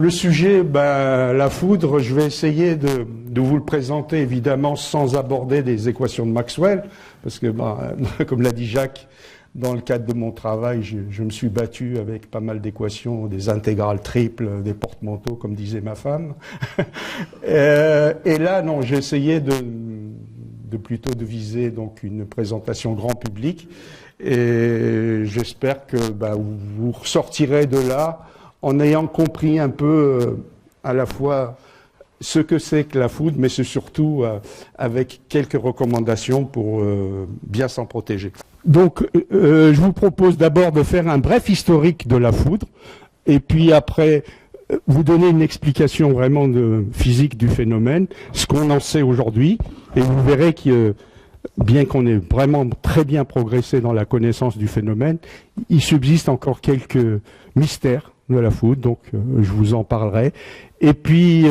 le sujet, la foudre, je vais essayer de vous le présenter évidemment sans aborder des équations de Maxwell, parce que comme l'a dit Jacques, dans le cadre de mon travail, je me suis battu avec pas mal d'équations, des intégrales triples, des porte-manteaux, comme disait ma femme. Et là, non, j'ai essayé plutôt de viser donc une présentation grand public, et j'espère que vous ressortirez de là en ayant compris un peu à la fois ce que c'est que la foudre, mais c'est surtout avec quelques recommandations pour bien s'en protéger. Donc, je vous propose d'abord de faire un bref historique de la foudre, et puis après, vous donner une explication vraiment physique du phénomène, ce qu'on en sait aujourd'hui, et vous verrez que, bien qu'on ait vraiment très bien progressé dans la connaissance du phénomène, il subsiste encore quelques mystères de la foudre, donc je vous en parlerai. Et puis,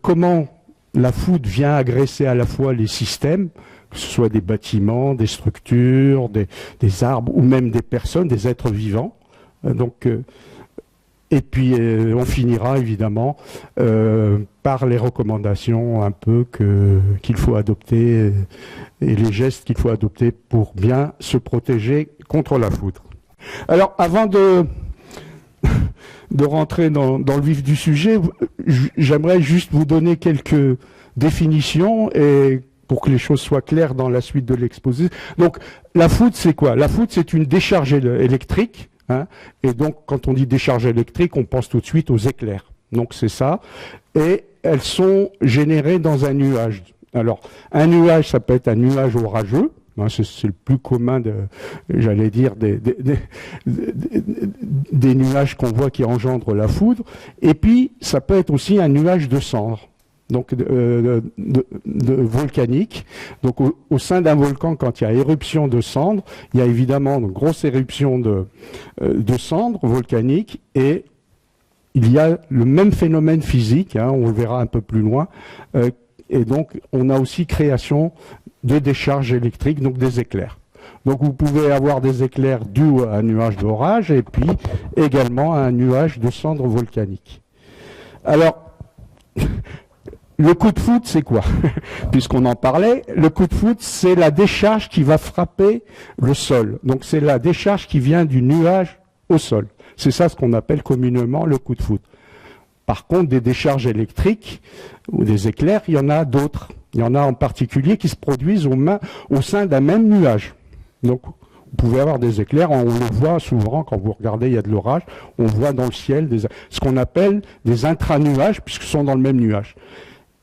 comment la foudre vient agresser à la fois les systèmes, que ce soit des bâtiments, des structures, des arbres, ou même des personnes, des êtres vivants. Et puis, on finira évidemment par les recommandations un peu qu'il faut adopter et les gestes qu'il faut adopter pour bien se protéger contre la foudre. Alors, avant de rentrer dans le vif du sujet, j'aimerais juste vous donner quelques définitions et pour que les choses soient claires dans la suite de l'exposé. Donc, la foudre, c'est quoi? La foudre, c'est une décharge électrique. Et donc, quand on dit décharge électrique, on pense tout de suite aux éclairs. Donc, c'est ça. Et elles sont générées dans un nuage. Alors, un nuage, ça peut être un nuage orageux. C'est le plus commun, j'allais dire, des nuages qu'on voit qui engendrent la foudre. Et puis, ça peut être aussi un nuage de cendres. Donc de volcanique. Donc au sein d'un volcan, quand il y a éruption de cendres, il y a évidemment une grosse éruption de cendres volcaniques, et il y a le même phénomène physique, on le verra un peu plus loin, et donc on a aussi création de décharges électriques, donc des éclairs. Donc vous pouvez avoir des éclairs dus à un nuage d'orage, et puis également à un nuage de cendres volcaniques. Alors, le coup de foudre, c'est quoi? Puisqu'on en parlait, le coup de foudre, c'est la décharge qui va frapper le sol. Donc c'est la décharge qui vient du nuage au sol. C'est ça ce qu'on appelle communément le coup de foudre. Par contre, des décharges électriques ou des éclairs, il y en a d'autres. Il y en a en particulier qui se produisent au sein d'un même nuage. Donc vous pouvez avoir des éclairs, on le voit souvent quand vous regardez, il y a de l'orage, on voit dans le ciel ce qu'on appelle des intranuages, puisqu'ils sont dans le même nuage.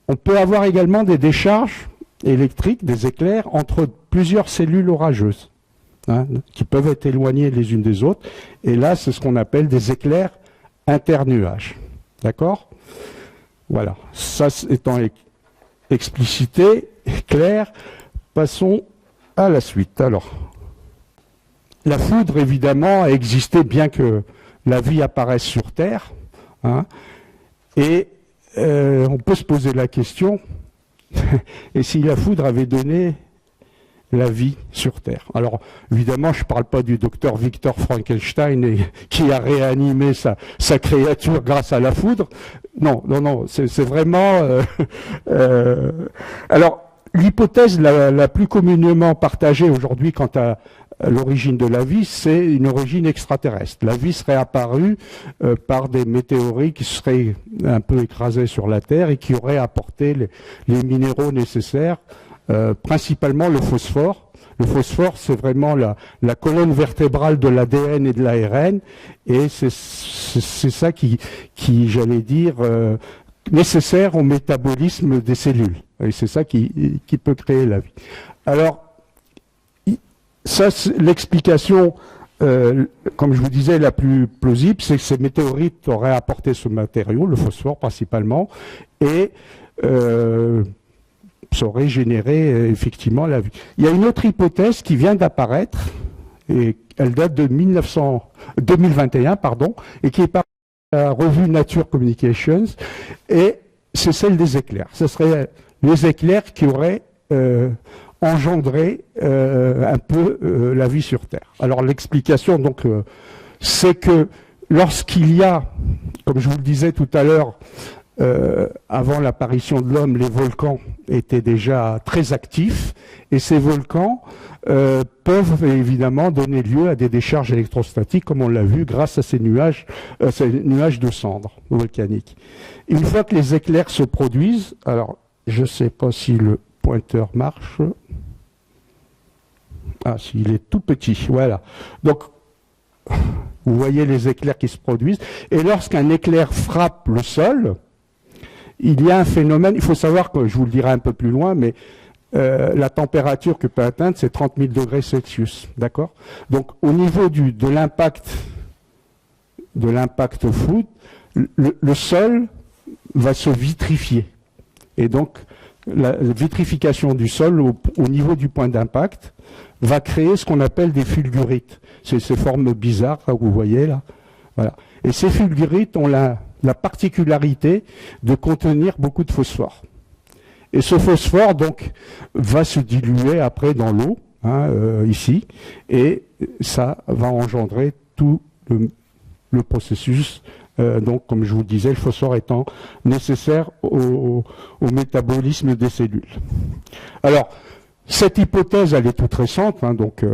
On peut avoir également des décharges électriques, des éclairs, entre plusieurs cellules orageuses, qui peuvent être éloignées les unes des autres. Et là, c'est ce qu'on appelle des éclairs internuages. D'accord? Voilà. Ça étant explicité, clair, passons à la suite. Alors, la foudre, évidemment, a existé bien que la vie apparaisse sur Terre. Et on peut se poser la question, et si la foudre avait donné la vie sur Terre? Alors, évidemment, je ne parle pas du docteur Victor Frankenstein qui a réanimé sa créature grâce à la foudre. Non, c'est vraiment... Alors, l'hypothèse la plus communément partagée aujourd'hui quant à l'origine de la vie, c'est une origine extraterrestre. La vie serait apparue par des météorites qui seraient un peu écrasés sur la Terre et qui auraient apporté les minéraux nécessaires, principalement le phosphore. Le phosphore, c'est vraiment la colonne vertébrale de l'ADN et de l'ARN, et c'est ça qui j'allais dire, nécessaire au métabolisme des cellules. Et c'est ça qui peut créer la vie. Alors, ça, l'explication, comme je vous disais, la plus plausible, c'est que ces météorites auraient apporté ce matériau, le phosphore principalement, et ça aurait généré effectivement la vie. Il y a une autre hypothèse qui vient d'apparaître, et elle date de 2021, et qui est parue dans la revue Nature Communications, et c'est celle des éclairs. Ce serait les éclairs qui auraient engendrer un peu la vie sur Terre. Alors l'explication, donc, c'est que lorsqu'il y a, comme je vous le disais tout à l'heure, avant l'apparition de l'homme, les volcans étaient déjà très actifs, et ces volcans peuvent évidemment donner lieu à des décharges électrostatiques, comme on l'a vu, grâce à ces nuages de cendres volcaniques. Une fois que les éclairs se produisent, alors je ne sais pas si le pointeur marche. Ah, s'il est tout petit, voilà. Donc, vous voyez les éclairs qui se produisent, et lorsqu'un éclair frappe le sol, il y a un phénomène, il faut savoir que, je vous le dirai un peu plus loin, mais la température que peut atteindre, c'est 30 000 degrés Celsius, d'accord? Donc, au niveau de l'impact foudre, le sol va se vitrifier. Et donc, la vitrification du sol au niveau du point d'impact va créer ce qu'on appelle des fulgurites. C'est ces formes bizarres que vous voyez là. Voilà. Et ces fulgurites ont la particularité de contenir beaucoup de phosphore. Et ce phosphore, donc, va se diluer après dans l'eau, ici, et ça va engendrer tout le processus. Donc, comme je vous le disais, le phosphore étant nécessaire au métabolisme des cellules. Alors, cette hypothèse, elle est toute récente, donc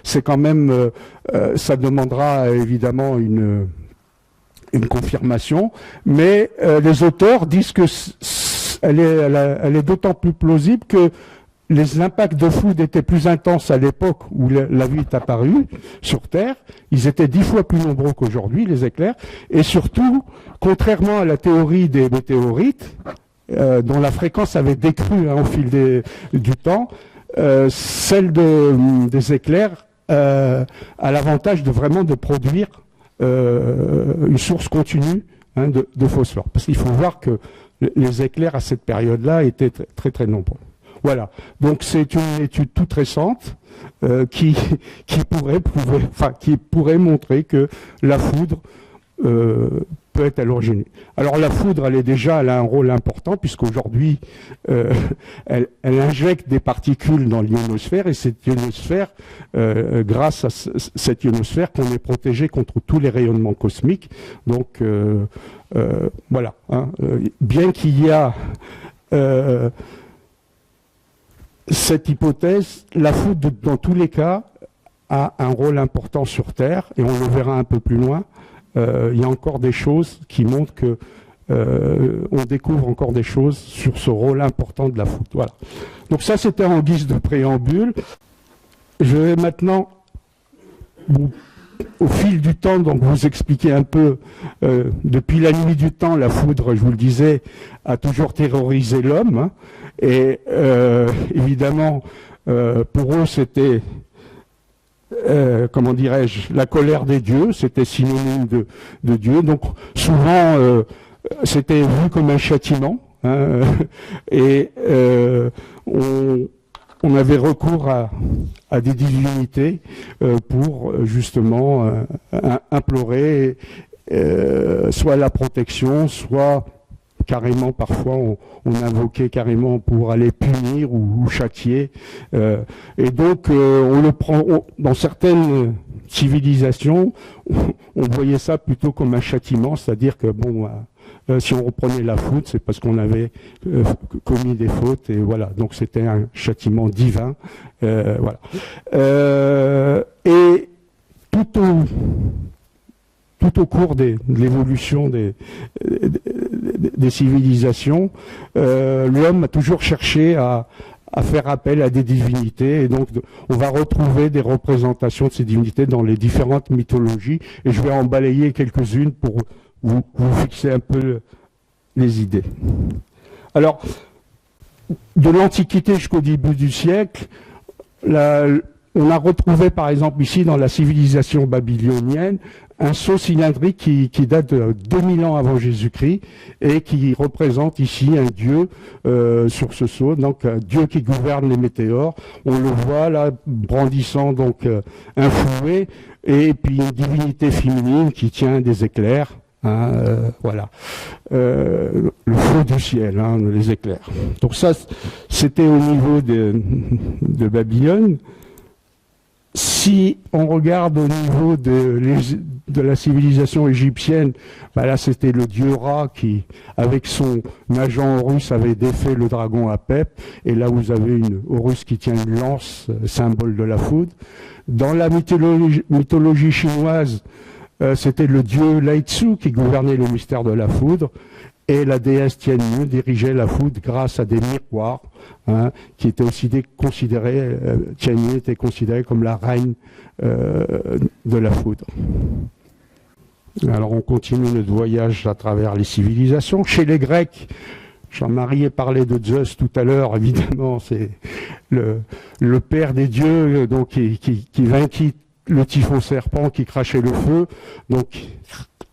c'est quand même, ça demandera évidemment une confirmation, mais les auteurs disent que elle est d'autant plus plausible que les impacts de foudre étaient plus intenses à l'époque où la vie est apparue sur Terre. Ils étaient 10 fois plus nombreux qu'aujourd'hui, les éclairs. Et surtout, contrairement à la théorie des météorites, dont la fréquence avait décru au fil du temps, celle des éclairs a l'avantage de produire une source continue de phosphore. Parce qu'il faut voir que les éclairs à cette période-là étaient très très nombreux. Voilà, donc c'est une étude toute récente qui pourrait montrer que la foudre peut être à l'origine. Alors la foudre, elle a un rôle important puisqu'aujourd'hui, elle injecte des particules dans l'ionosphère et cette ionosphère, grâce à cette ionosphère, qu'on est protégé contre tous les rayonnements cosmiques. Donc voilà, bien qu'il y a cette hypothèse, la foudre, dans tous les cas, a un rôle important sur Terre, et on le verra un peu plus loin. Il y a encore des choses qui montrent que on découvre encore des choses sur ce rôle important de la foudre. Voilà. Donc ça, c'était en guise de préambule. Je vais maintenant, au fil du temps, donc vous expliquer un peu, depuis la nuit du temps, la foudre, je vous le disais, a toujours terrorisé l'homme. Et évidemment, pour eux, c'était, comment dirais-je, la colère des dieux, c'était synonyme de Dieu. Donc souvent, c'était vu comme un châtiment. Et on avait recours à des divinités pour justement implorer soit la protection, soit carrément parfois on invoquait carrément pour aller punir ou châtier. Et donc on le prend dans certaines civilisations, on voyait ça plutôt comme un châtiment, c'est-à-dire que bon, si on reprenait la foudre, c'est parce qu'on avait commis des fautes, et voilà. Donc c'était un châtiment divin, voilà. Et tout au cours de l'évolution des civilisations, l'homme a toujours cherché à faire appel à des divinités, et donc on va retrouver des représentations de ces divinités dans les différentes mythologies, et je vais en balayer quelques-unes pour vous fixer un peu les idées. Alors, de l'Antiquité jusqu'au début du siècle, on a retrouvé par exemple ici dans la civilisation babylonienne un sceau cylindrique qui date de 2000 ans avant Jésus-Christ et qui représente ici un dieu sur ce sceau, donc un dieu qui gouverne les météores. On le voit là brandissant donc un fouet, et puis une divinité féminine qui tient des éclairs. Voilà, le feu du ciel, les éclairs. Donc ça, c'était au niveau de Babylone. Si on regarde au niveau de la civilisation égyptienne, bah là c'était le dieu Ra qui, avec son agent Horus, avait défait le dragon Apep. Et là vous avez Horus qui tient une lance, symbole de la foudre. Dans la mythologie chinoise, c'était le dieu Lai Tzu qui gouvernait le mystère de la foudre. Et la déesse Tianyu dirigeait la foudre grâce à des miroirs, hein, qui étaient aussi considérés, Tianyu était considérée comme la reine de la foudre. Alors on continue notre voyage à travers les civilisations. Chez les Grecs, Jean-Marie parlait de Zeus tout à l'heure, évidemment, c'est le père des dieux, donc qui vainquit le typhon serpent qui crachait le feu, donc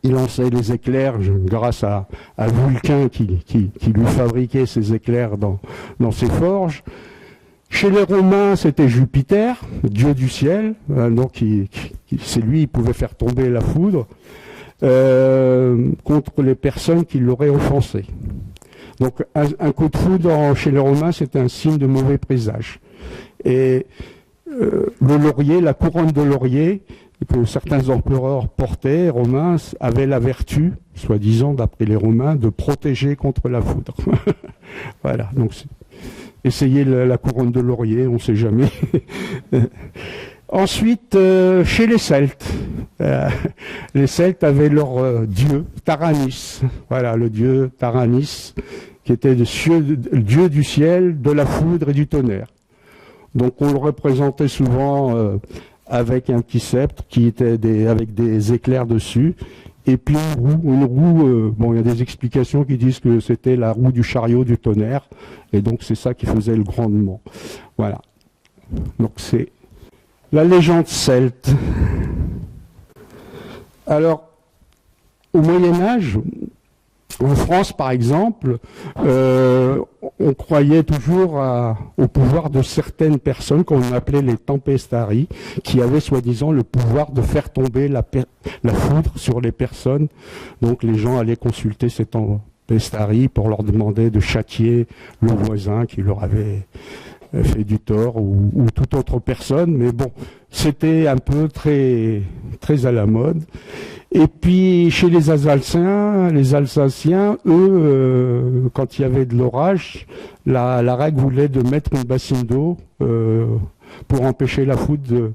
il lançait les éclairs grâce à Vulcain qui lui fabriquait ces éclairs dans ses forges. Chez les Romains, c'était Jupiter, dieu du ciel, donc c'est lui qui pouvait faire tomber la foudre contre les personnes qui l'auraient offensé. Donc un coup de foudre chez les Romains, c'était un signe de mauvais présage. Et le laurier, la couronne de laurier que certains empereurs portaient, romains, avait la vertu, soi-disant d'après les Romains, de protéger contre la foudre. Voilà, donc essayez la couronne de laurier, on ne sait jamais. Ensuite, chez les Celtes, les Celtes avaient leur dieu, Taranis. Voilà, le dieu Taranis, qui était le dieu du ciel, de la foudre et du tonnerre. Donc on le représentait souvent avec un petit sceptre qui était avec des éclairs dessus, et puis une roue, bon, il y a des explications qui disent que c'était la roue du chariot du tonnerre, et donc c'est ça qui faisait le grandement. Voilà. Donc c'est la légende celte. Alors, au Moyen-Âge, en France, par exemple, on croyait toujours au pouvoir de certaines personnes qu'on appelait les tempestari, qui avaient soi-disant le pouvoir de faire tomber la foudre sur les personnes. Donc les gens allaient consulter ces tempestari pour leur demander de châtier le voisin qui leur avait fait du tort ou toute autre personne. Mais bon, c'était un peu très, très à la mode. Et puis chez les Alsaciens, eux, quand il y avait de l'orage, la règle voulait de mettre une bassine d'eau pour empêcher la foudre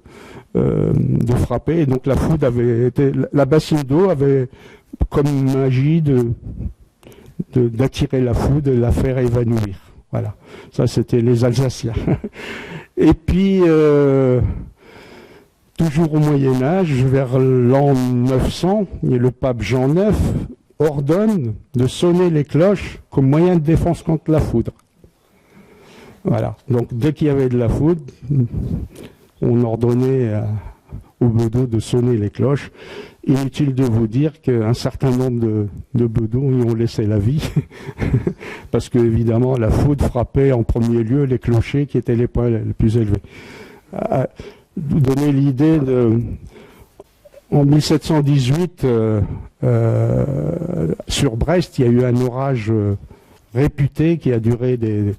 de frapper. Et donc la bassine d'eau avait comme magie d'attirer la foudre et de la faire évanouir. Voilà, ça c'était les Alsaciens. Et puis toujours au Moyen-Âge, vers l'an 900, le pape Jean IX ordonne de sonner les cloches comme moyen de défense contre la foudre. Voilà, donc dès qu'il y avait de la foudre, on ordonnait aux bedauds de sonner les cloches. Inutile de vous dire qu'un certain nombre de bedauds y ont laissé la vie, parce que évidemment la foudre frappait en premier lieu les clochers qui étaient les points les plus élevés. Vous donner l'idée en 1718 sur Brest, il y a eu un orage réputé qui a duré des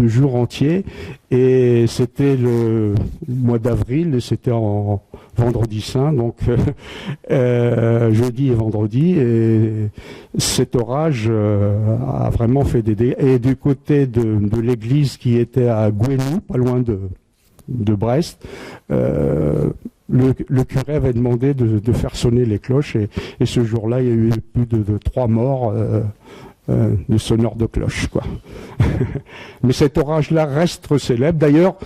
jours entiers, et c'était le mois d'avril, et c'était en vendredi saint, donc jeudi et vendredi, et cet orage a vraiment fait des dégâts. Et du côté de l'église qui était à Gouenou, pas loin de Brest, le curé avait demandé de faire sonner les cloches, et ce jour-là, il y a eu plus de 3 morts de sonneurs de cloches, quoi. Mais cet orage-là reste très célèbre. D'ailleurs,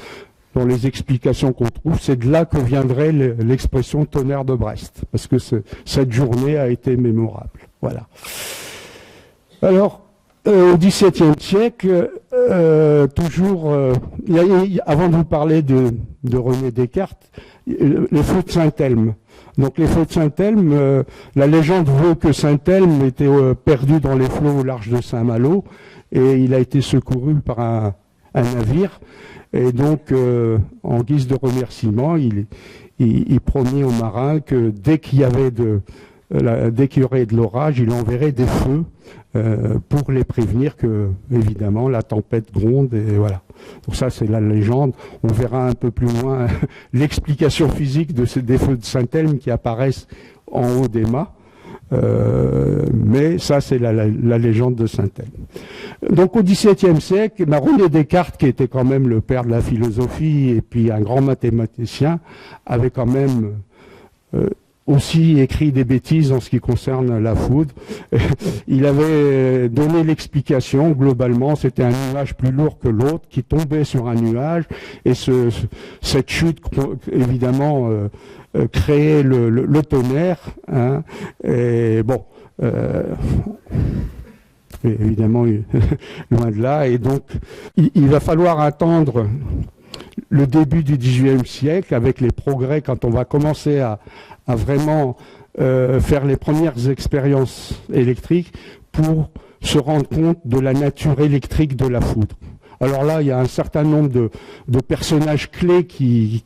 dans les explications qu'on trouve, c'est de là que viendrait l'expression tonnerre de Brest, parce que cette journée a été mémorable. Voilà. Alors, au XVIIe siècle, toujours, avant de vous parler de René Descartes, les feux de Saint-Elme. Donc les feux de Saint-Elme, la légende veut que Saint-Elme était perdu dans les flots au large de Saint-Malo, et il a été secouru par un navire. Et donc, en guise de remerciement, il promet aux marins que dès qu'il y aurait de l'orage, il enverrait des feux pour les prévenir que, évidemment, la tempête gronde, et voilà. Donc ça, c'est la légende. On verra un peu plus loin l'explication physique de ces défauts de Saint-Elme qui apparaissent en haut des mâts. Mais ça, c'est la légende de Saint-Elme. Donc au XVIIe siècle, René Descartes, qui était quand même le père de la philosophie et puis un grand mathématicien, avait quand même aussi écrit des bêtises en ce qui concerne la foudre. Il avait donné l'explication, globalement, c'était un nuage plus lourd que l'autre qui tombait sur un nuage, et cette chute, évidemment, créait le tonnerre, hein, et bon, évidemment, loin de là, et donc il va falloir attendre le début du XVIIIe siècle, avec les progrès, quand on va commencer à vraiment faire les premières expériences électriques pour se rendre compte de la nature électrique de la foudre. Alors là, il y a un certain nombre de personnages clés qui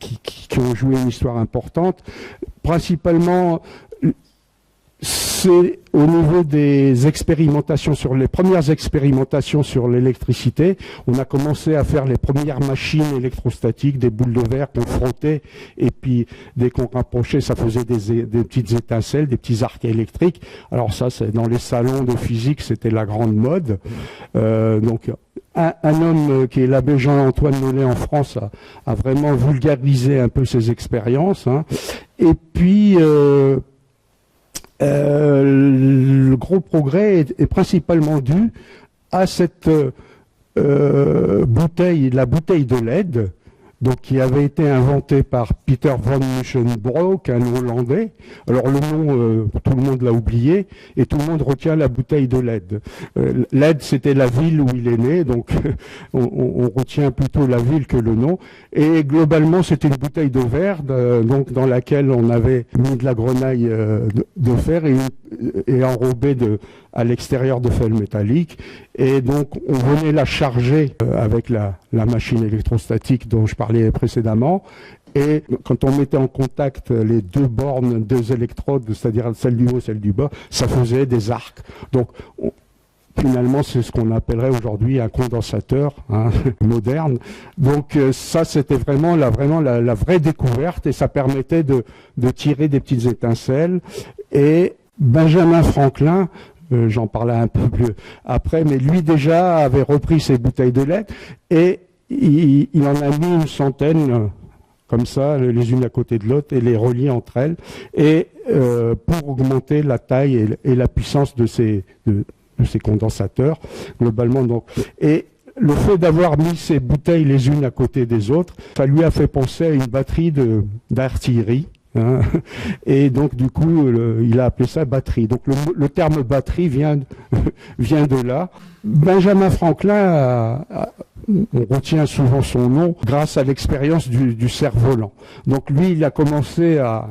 ont joué une histoire importante. Principalement, c'est au niveau des expérimentations, sur les premières expérimentations sur l'électricité, on a commencé à faire les premières machines électrostatiques, des boules de verre qu'on frottait, et puis dès qu'on rapprochait, ça faisait des petites étincelles, des petits arcs électriques. Alors ça, c'est dans les salons de physique, c'était la grande mode. Donc un homme qui est l'abbé Jean-Antoine Mollet en France a vraiment vulgarisé un peu ses expériences, hein. Et puis le gros progrès est principalement dû à cette bouteille, la bouteille de LED, donc qui avait été inventée par Peter von Musschenbroek, un Hollandais. Alors le nom, tout le monde l'a oublié, et tout le monde retient la bouteille de LED. LED, c'était la ville où il est né, donc on retient plutôt la ville que le nom. Et globalement, c'était une bouteille de verre, donc dans laquelle on avait mis de la grenaille de fer et enrobée à l'extérieur de feuilles métalliques. Et donc, on venait la charger avec la machine électrostatique dont je parlais précédemment. Et quand on mettait en contact les deux bornes, deux électrodes, c'est-à-dire celle du haut, celle du bas, ça faisait des arcs. Donc, finalement, c'est ce qu'on appellerait aujourd'hui un condensateur, hein, moderne. Donc ça, c'était vraiment la vraie découverte, et ça permettait de tirer des petites étincelles. Et Benjamin Franklin, j'en parlais un peu plus après, mais lui déjà avait repris ses bouteilles de lait, et il en a mis une centaine, comme ça, les unes à côté de l'autre, et les relier entre elles, et pour augmenter la taille et la puissance de ces condensateurs, globalement. Donc. Et le fait d'avoir mis ces bouteilles les unes à côté des autres, ça lui a fait penser à une batterie d'artillerie. Hein. Et donc du coup, il a appelé ça batterie. Donc le terme batterie vient de là. Benjamin Franklin, on retient souvent son nom grâce à l'expérience du cerf-volant. Donc lui, il a commencé à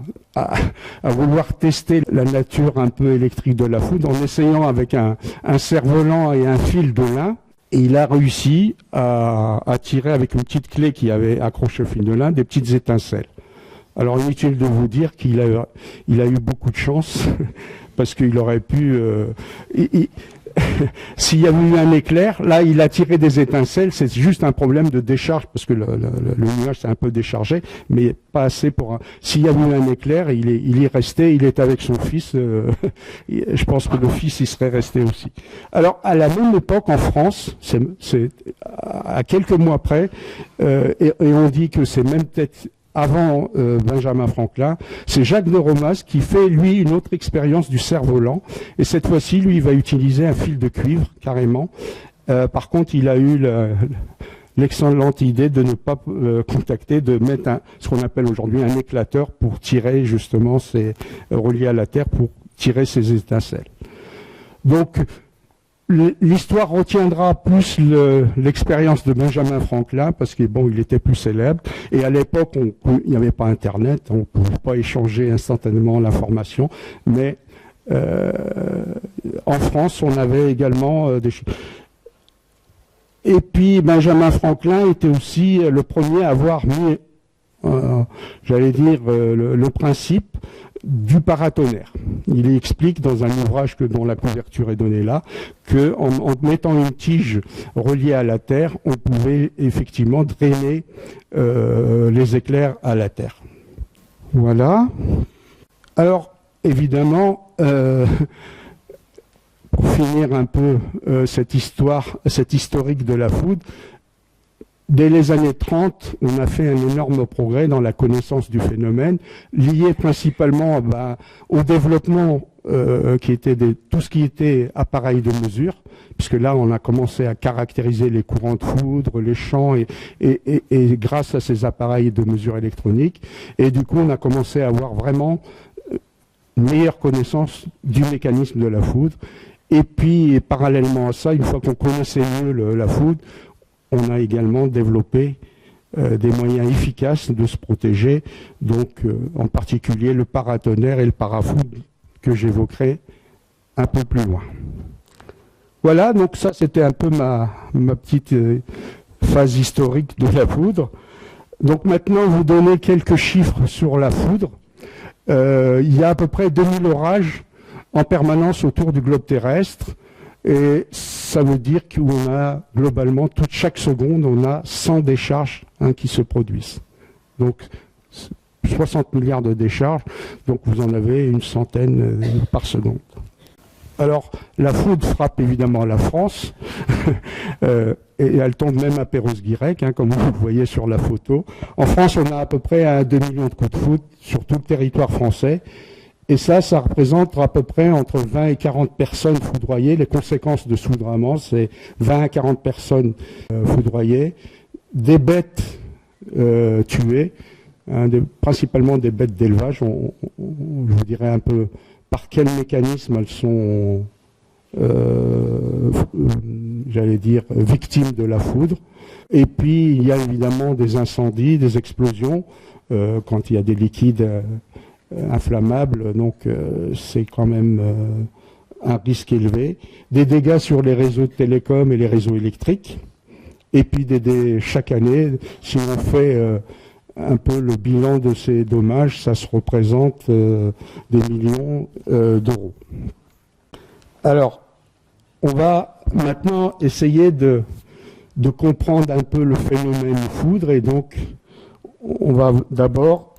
vouloir tester la nature un peu électrique de la foudre en essayant avec un cerf-volant et un fil de lin. Et il a réussi à tirer avec une petite clé qui avait accroché au fil de lin des petites étincelles. Alors inutile de vous dire qu'il a eu beaucoup de chance, parce qu'il aurait pu... s'il y avait eu un éclair, là il a tiré des étincelles, c'est juste un problème de décharge, parce que le nuage s'est un peu déchargé, mais pas assez pour... S'il y avait eu un éclair, il est resté, il est avec son fils, je pense que le fils il serait resté aussi. Alors à la même époque en France, c'est à quelques mois près, et on dit que c'est même peut-être avant Benjamin Franklin, c'est Jacques de Romas qui fait, lui, une autre expérience du cerf-volant. Et cette fois-ci, lui, il va utiliser un fil de cuivre, carrément. Par contre, il a eu l'excellente idée de ne pas contacter, de mettre ce qu'on appelle aujourd'hui un éclateur pour tirer, justement, relié à la terre, pour tirer ces étincelles. Donc, l'histoire retiendra plus l'expérience de Benjamin Franklin, parce que bon, il était plus célèbre, et à l'époque il n'y avait pas Internet, on ne pouvait pas échanger instantanément l'information, mais en France on avait également des choses. Et puis Benjamin Franklin était aussi le premier à avoir mis j'allais dire, le principe du paratonnerre. Il explique dans un ouvrage dont la couverture est donnée là, qu'en mettant une tige reliée à la Terre, on pouvait effectivement drainer les éclairs à la Terre. Voilà. Alors, évidemment, pour finir un peu cette historique de la foudre, dès les années 30, on a fait un énorme progrès dans la connaissance du phénomène, lié principalement au développement qui était tout ce qui était appareil de mesure, puisque là on a commencé à caractériser les courants de foudre, les champs, et grâce à ces appareils de mesure électronique, et du coup on a commencé à avoir vraiment une meilleure connaissance du mécanisme de la foudre. Et puis parallèlement à ça, une fois qu'on connaissait mieux la foudre, on a également développé des moyens efficaces de se protéger, donc en particulier le paratonnerre et le parafoudre que j'évoquerai un peu plus loin. Voilà, donc ça c'était un peu ma petite phase historique de la foudre. Donc maintenant, vous donner quelques chiffres sur la foudre. Il y a à peu près 2000 orages en permanence autour du globe terrestre. Et ça veut dire qu'on a globalement, chaque seconde, on a 100 décharges qui se produisent. Donc 60 milliards de décharges, donc vous en avez une centaine par seconde. Alors la foudre frappe évidemment la France, et elle tombe même à Perros-Guirec, comme vous le voyez sur la photo. En France, on a à peu près 2 millions de coups de foudre sur tout le territoire français. Et ça représente à peu près entre 20 et 40 personnes foudroyées. Les conséquences de ce foudroiement, c'est 20 à 40 personnes foudroyées, des bêtes tuées, principalement des bêtes d'élevage. Je vous dirais un peu par quel mécanisme elles sont, j'allais dire, victimes de la foudre. Et puis, il y a évidemment des incendies, des explosions, quand il y a des liquides inflammables, donc c'est quand même un risque élevé. Des dégâts sur les réseaux de télécom et les réseaux électriques. Et puis chaque année, si on fait un peu le bilan de ces dommages, ça se représente des millions d'euros. Alors, on va maintenant essayer de comprendre un peu le phénomène foudre, et donc on va d'abord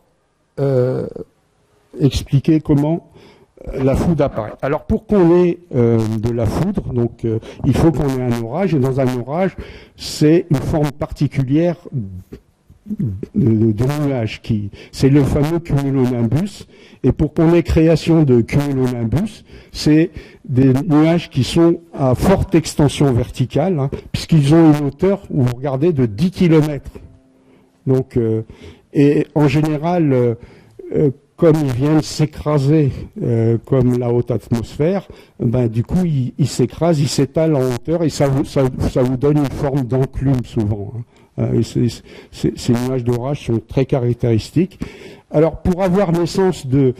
expliquer comment la foudre apparaît. Alors pour qu'on ait de la foudre, donc il faut qu'on ait un orage, et dans un orage, c'est une forme particulière de nuage, c'est le fameux cumulonimbus, et pour qu'on ait création de cumulonimbus, c'est des nuages qui sont à forte extension verticale, puisqu'ils ont une hauteur, où vous regardez, de 10 km. Donc, et en général, comme ils viennent s'écraser comme la haute atmosphère, du coup, ils s'écrasent, ils s'étalent en hauteur, et ça vous donne une forme d'enclume souvent. Et ces nuages d'orage sont très caractéristiques. Alors, pour avoir naissance de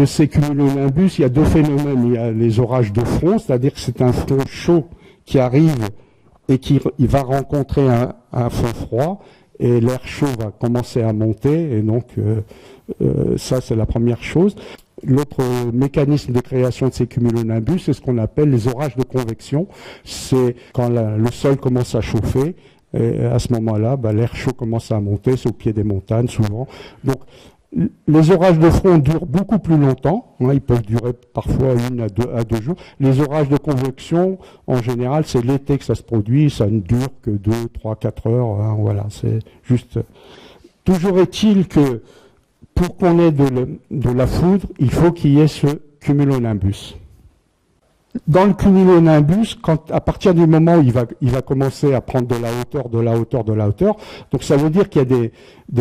ces cumulonimbus, il y a deux phénomènes. Il y a les orages de front, c'est-à-dire que c'est un front chaud qui arrive et il va rencontrer un front froid, et l'air chaud va commencer à monter, et donc ça c'est la première chose. L'autre mécanisme de création de ces cumulonimbus, c'est ce qu'on appelle les orages de convection. C'est quand le sol commence à chauffer, et à ce moment-là, l'air chaud commence à monter, c'est au pied des montagnes souvent. Donc les orages de front durent beaucoup plus longtemps, ils peuvent durer parfois 1 à 2 jours. Les orages de convection, en général, c'est l'été que ça se produit, ça ne dure que 2, 3, 4 heures, voilà, c'est juste... Toujours est-il que pour qu'on ait de la foudre, il faut qu'il y ait ce cumulonimbus. Dans le cumulonimbus, à partir du moment où il va commencer à prendre de la hauteur, donc ça veut dire qu'il y a des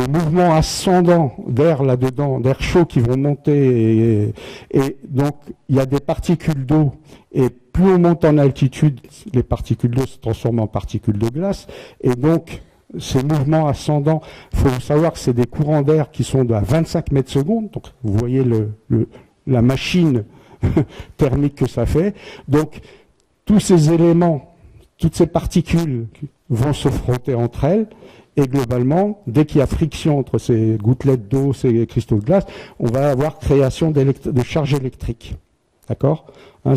mouvements ascendants d'air là-dedans, d'air chaud qui vont monter, et donc il y a des particules d'eau, et plus on monte en altitude, les particules d'eau se transforment en particules de glace, et donc ces mouvements ascendants, il faut savoir que c'est des courants d'air qui sont à 25 mètres secondes, donc vous voyez la machine thermique que ça fait. Donc tous ces éléments, toutes ces particules vont se frotter entre elles, Et globalement, dès qu'il y a friction entre ces gouttelettes d'eau, ces cristaux de glace, on va avoir création de charges électriques. D'accord, hein,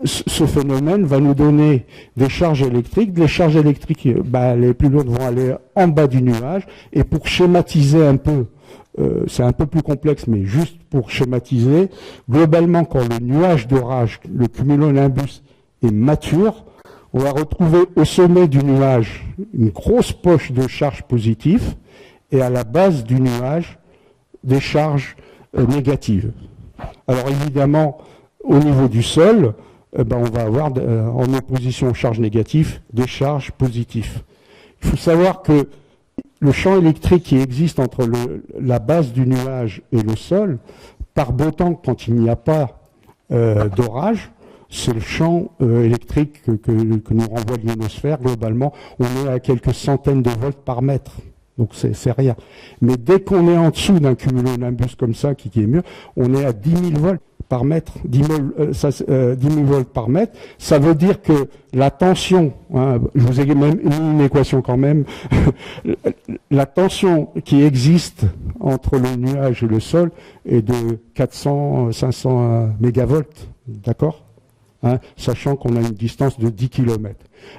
ce phénomène va nous donner des charges électriques. Les charges électriques, les plus lourdes vont aller en bas du nuage. Et pour schématiser un peu, c'est un peu plus complexe, mais juste pour schématiser, globalement, quand le nuage d'orage, le cumulonimbus, est mature, on va retrouver au sommet du nuage une grosse poche de charges positives et à la base du nuage des charges négatives. Alors évidemment, au niveau du sol, on va avoir en opposition aux charges négatives des charges positives. Il faut savoir que le champ électrique qui existe entre la base du nuage et le sol, par beau temps, quand il n'y a pas d'orage, c'est le champ électrique que nous renvoie l'ionosphère. Globalement, on est à quelques centaines de volts par mètre. Donc c'est rien. Mais dès qu'on est en dessous d'un cumulonimbus comme ça, qui est mieux, on est à 10 000 volts par mètre, 10 000 volts par mètre. Ça veut dire que la tension, hein, je vous ai même mis une équation quand même, la tension qui existe entre le nuage et le sol est de 400-500 mégavolts, d'accord, hein, sachant qu'on a une distance de 10 km.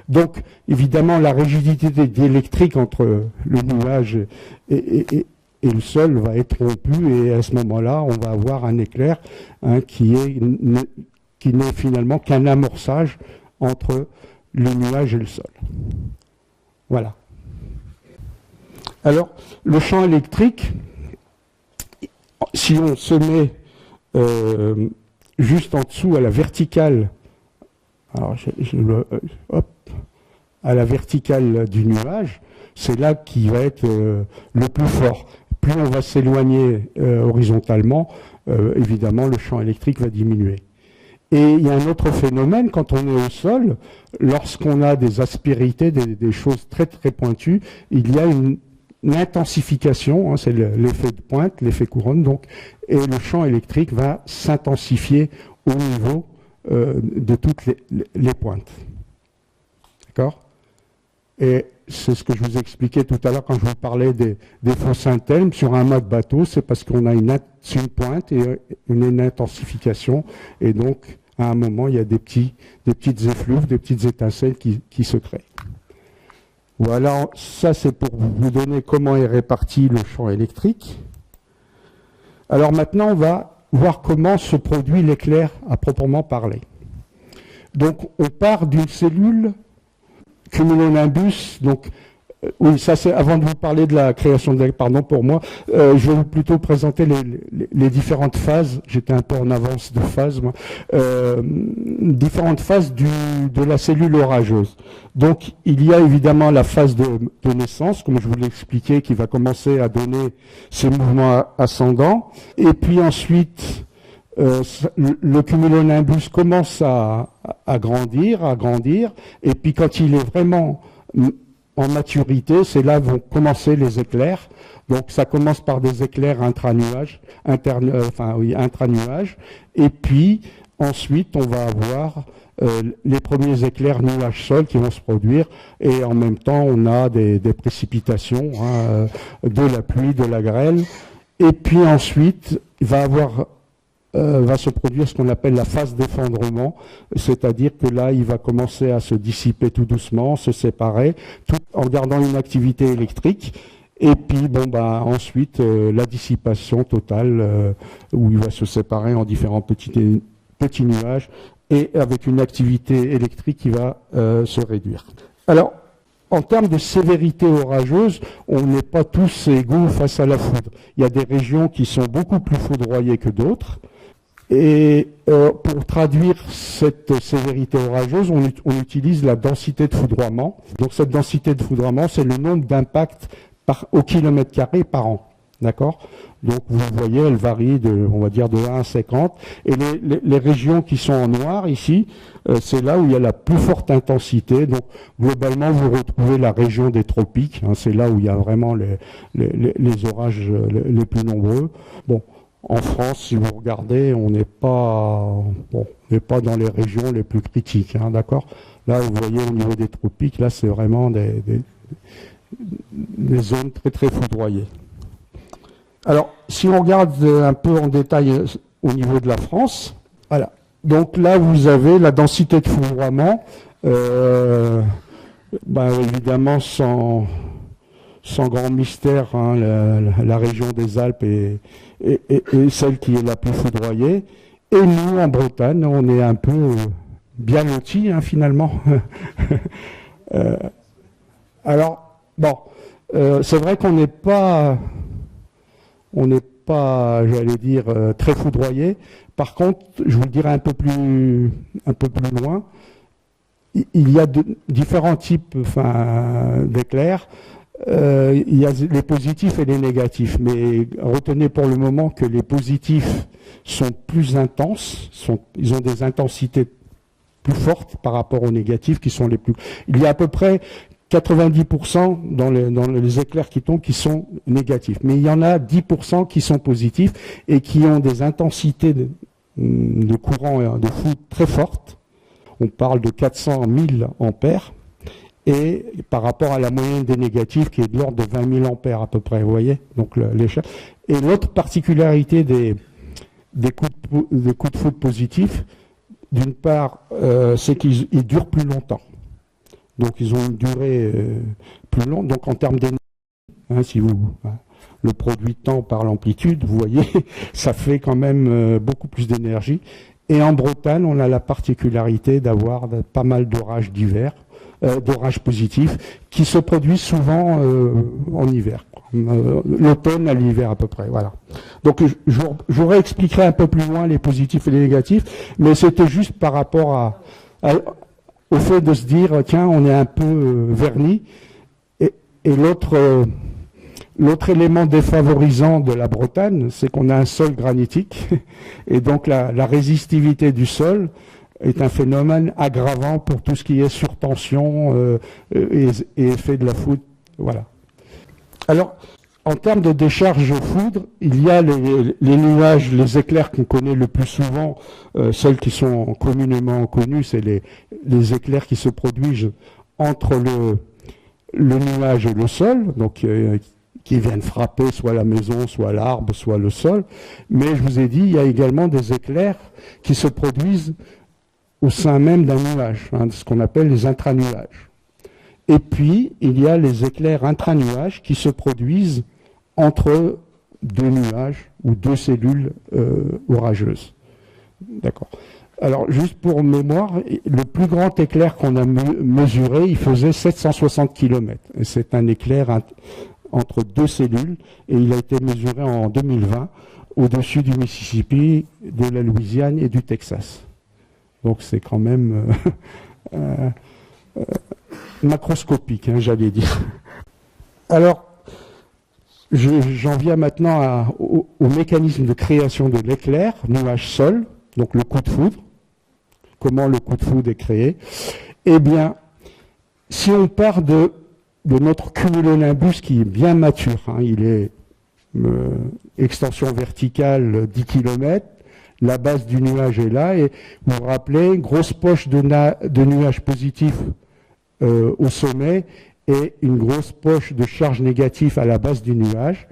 Donc, évidemment, la rigidité électrique entre le nuage et le sol va être rompue, et à ce moment-là, on va avoir un éclair, hein, qui n'est finalement qu'un amorçage entre le nuage et le sol. Voilà. Alors, le champ électrique, si on se met juste en dessous à la verticale, alors à la verticale du nuage, c'est là qui va être le plus fort. Plus on va s'éloigner horizontalement, évidemment, le champ électrique va diminuer. Et il y a un autre phénomène, quand on est au sol, lorsqu'on a des aspérités, des choses très très pointues, il y a une intensification, hein, c'est l'effet de pointe, l'effet couronne, donc, et le champ électrique va s'intensifier au niveau de toutes les pointes. D'accord ? Et c'est ce que je vous expliquais tout à l'heure quand je vous parlais des faux Saint-Elme. Sur un mât de bateau, c'est parce qu'on a une pointe et une intensification. Et donc, à un moment, il y a des petites effluves, des petites étincelles qui se créent. Voilà, ça c'est pour vous donner comment est réparti le champ électrique. Alors maintenant, on va voir comment se produit l'éclair à proprement parler. Donc, on part d'une cellule cumulonimbus, donc oui, ça c'est avant de vous parler de la création de pardon pour moi, je vais plutôt présenter les différentes phases. J'étais un peu en avance de phase, moi. Différentes phases de la cellule orageuse. Donc il y a évidemment la phase de naissance, comme je vous l'ai expliqué, qui va commencer à donner ses mouvements ascendants, et puis ensuite le cumulonimbus commence à grandir, et puis quand il est vraiment en maturité, c'est là vont commencer les éclairs. Donc ça commence par des éclairs intranuages, intranuages, et puis ensuite on va avoir les premiers éclairs nuage-sol qui vont se produire, et en même temps on a des précipitations, hein, de la pluie, de la grêle, et puis ensuite il va se produire ce qu'on appelle la phase d'effondrement, c'est-à-dire que là, il va commencer à se dissiper tout doucement, se séparer, tout en gardant une activité électrique. Et puis, ensuite, la dissipation totale, où il va se séparer en différents petits nuages, et avec une activité électrique qui va se réduire. Alors, en termes de sévérité orageuse, on n'est pas tous égaux face à la foudre. Il y a des régions qui sont beaucoup plus foudroyées que d'autres. Et pour traduire cette sévérité orageuse, on utilise la densité de foudroiement. Donc cette densité de foudroiement, c'est le nombre d'impacts au kilomètre carré par an. D'accord ? Donc vous voyez, elle varie on va dire de 1 à 50. Et les régions qui sont en noir ici, c'est là où il y a la plus forte intensité. Donc globalement, vous retrouvez la région des tropiques. Hein, c'est là où il y a vraiment les orages les plus nombreux. Bon. En France, si vous regardez, on n'est pas, bon, on n'est pas dans les régions les plus critiques, hein, d'accord? Là, vous voyez, au niveau des tropiques, là, c'est vraiment des zones très, très foudroyées. Alors, si on regarde un peu en détail au niveau de la France, voilà. Donc là, vous avez la densité de foudroiement, évidemment sans grand mystère, hein, la région des Alpes est celle qui est la plus foudroyée. Et nous, en Bretagne, on est un peu bien lotis, hein, finalement. Alors, bon, c'est vrai qu'on n'est pas, j'allais dire, très foudroyé. Par contre, je vous le dirai un peu plus loin, il y a différents types d'éclairs. Il y a les positifs et les négatifs, mais retenez pour le moment que les positifs sont plus intenses, ils ont des intensités plus fortes par rapport aux négatifs qui sont les plus... Il y a à peu près 90% dans les éclairs qui tombent qui sont négatifs, mais il y en a 10% qui sont positifs et qui ont des intensités de courant de foudre très fortes. On parle de 400 000 ampères. Et par rapport à la moyenne des négatifs qui est de l'ordre de 20 000 ampères à peu près, vous voyez, donc l'échelle. Et l'autre particularité des coups de foudre positifs, d'une part, c'est qu'ils durent plus longtemps. Donc ils ont une durée plus longue. Donc en termes d'énergie, hein, si vous le produit temps par l'amplitude, vous voyez, ça fait quand même beaucoup plus d'énergie. Et en Bretagne, on a la particularité d'avoir pas mal d'orages d'hiver. D'orages positifs qui se produisent souvent en hiver, l'automne à l'hiver à peu près, voilà. Donc je vous réexpliquerai un peu plus loin les positifs et les négatifs, mais c'était juste par rapport au fait de se dire tiens, on est un peu verni, et l'autre élément défavorisant de la Bretagne, c'est qu'on a un sol granitique et donc la résistivité du sol est un phénomène aggravant pour tout ce qui est surtension et effet de la foudre. Voilà. Alors, en termes de décharge foudre, il y a les nuages, les éclairs qu'on connaît le plus souvent, celles qui sont communément connues, c'est les éclairs qui se produisent entre le nuage et le sol, donc qui viennent frapper soit la maison, soit l'arbre, soit le sol. Mais je vous ai dit, il y a également des éclairs qui se produisent au sein même d'un nuage, hein, ce qu'on appelle les intranuages. Et puis, il y a les éclairs intranuages qui se produisent entre deux nuages ou deux cellules orageuses. D'accord. Alors, juste pour mémoire, le plus grand éclair qu'on a mesuré, il faisait 760 km. Et c'est un éclair entre deux cellules, et il a été mesuré en 2020 au-dessus du Mississippi, de la Louisiane et du Texas. Donc c'est quand même macroscopique, hein, j'allais dire. Alors, j'en viens maintenant au mécanisme de création de l'éclair, nuage-sol, donc le coup de foudre. Comment le coup de foudre est créé? Eh bien, si on part de notre cumulonimbus qui est bien mature, hein, il est extension verticale 10 km, la base du nuage est là, et vous vous rappelez, grosse poche de nuages positifs au sommet et une grosse poche de charge négative à la base du nuage.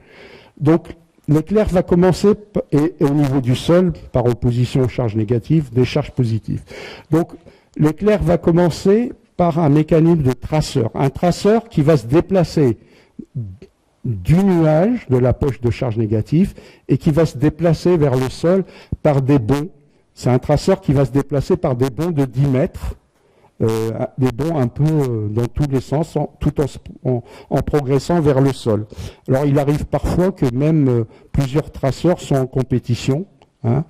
Donc l'éclair va commencer, et au niveau du sol, par opposition aux charges négatives, des charges positives. Donc l'éclair va commencer par un mécanisme de traceur. Un traceur qui va se déplacer du nuage, de la poche de charge négative, et qui va se déplacer vers le sol par des bonds. C'est un traceur qui va se déplacer par des bonds de 10 mètres, des bonds un peu dans tous les sens, tout en progressant vers le sol. Alors il arrive parfois que même plusieurs traceurs sont en compétition, hein,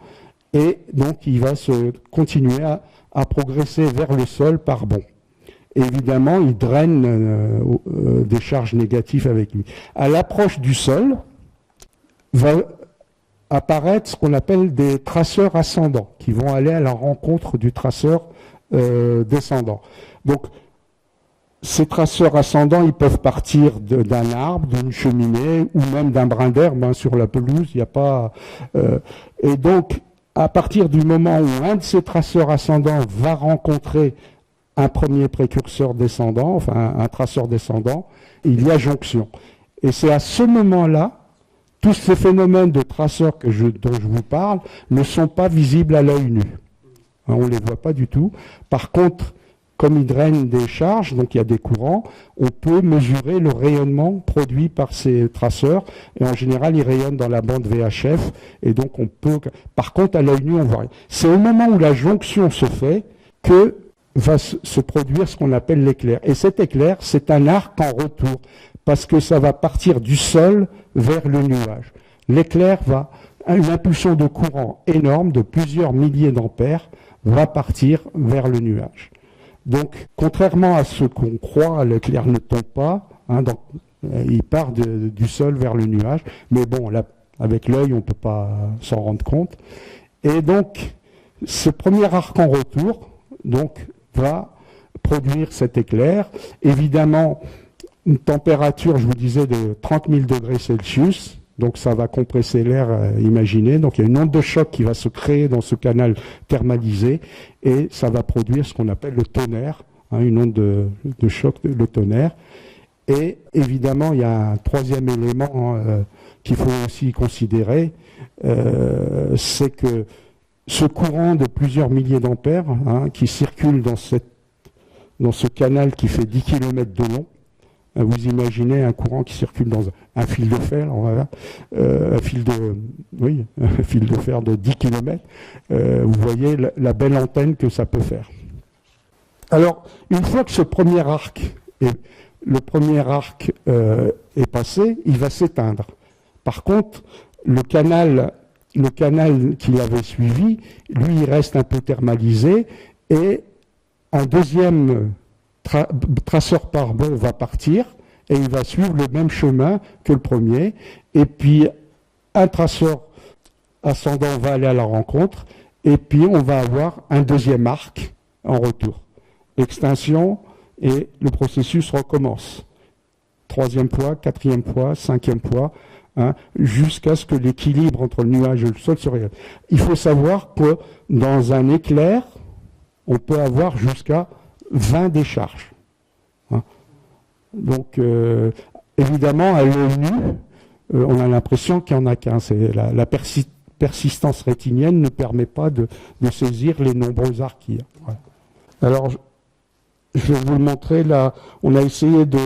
et donc il va se continuer à progresser vers le sol par bonds. Et évidemment, il draine des charges négatives avec lui. À l'approche du sol, va apparaître ce qu'on appelle des traceurs ascendants, qui vont aller à la rencontre du traceur descendant. Donc, ces traceurs ascendants, ils peuvent partir d'un arbre, d'une cheminée ou même d'un brin d'herbe, hein, sur la pelouse. Il n'y a pas. Et donc, à partir du moment où un de ces traceurs ascendants va rencontrer un premier précurseur descendant, enfin un traceur descendant, il y a jonction. Et c'est à ce moment-là, tous ces phénomènes de traceurs dont je vous parle ne sont pas visibles à l'œil nu. Hein, on ne les voit pas du tout. Par contre, comme ils drainent des charges, donc il y a des courants, on peut mesurer le rayonnement produit par ces traceurs. Et en général, ils rayonnent dans la bande VHF. Et donc, on peut. Par contre, à l'œil nu, on voit rien. C'est au moment où la jonction se fait que va se produire ce qu'on appelle l'éclair. Et cet éclair, c'est un arc en retour, parce que ça va partir du sol vers le nuage. L'éclair va, une impulsion de courant énorme de plusieurs milliers d'ampères va partir vers le nuage. Donc, contrairement à ce qu'on croit, l'éclair ne tombe pas, hein, il part du sol vers le nuage, mais bon, là, avec l'œil, on ne peut pas s'en rendre compte. Et donc, ce premier arc en retour, donc, va produire cet éclair. Évidemment, une température, je vous disais, de 30 000 degrés Celsius, donc ça va compresser l'air imaginé. Donc il y a une onde de choc qui va se créer dans ce canal thermalisé et ça va produire ce qu'on appelle le tonnerre, hein, une onde de choc, le tonnerre. Et évidemment, il y a un troisième élément qu'il faut aussi considérer, c'est que ce courant de plusieurs milliers d'ampères, hein, qui circule dans ce canal qui fait 10 km de long, vous imaginez un courant qui circule dans un fil de fer, un fil de fer de 10 km. Vous voyez la belle antenne que ça peut faire. Alors, une fois que ce premier arc est passé, il va s'éteindre. Par contre, le canal qu'il avait suivi, lui, il reste un peu thermalisé et un deuxième traceur pare-bond va partir et il va suivre le même chemin que le premier. Et puis, un traceur ascendant va aller à la rencontre et puis on va avoir un deuxième arc en retour. Extinction et le processus recommence. Troisième fois, quatrième fois, cinquième fois, hein, jusqu'à ce que l'équilibre entre le nuage et le sol se réalise. Il faut savoir que dans un éclair, on peut avoir jusqu'à 20 décharges. Hein. Donc, évidemment, à l'œil nu, on a l'impression qu'il n'y en a qu'un. La persistance rétinienne ne permet pas de saisir les nombreux arcs qu'il y a. Voilà. Alors, je vais vous le montrer là. On a essayé de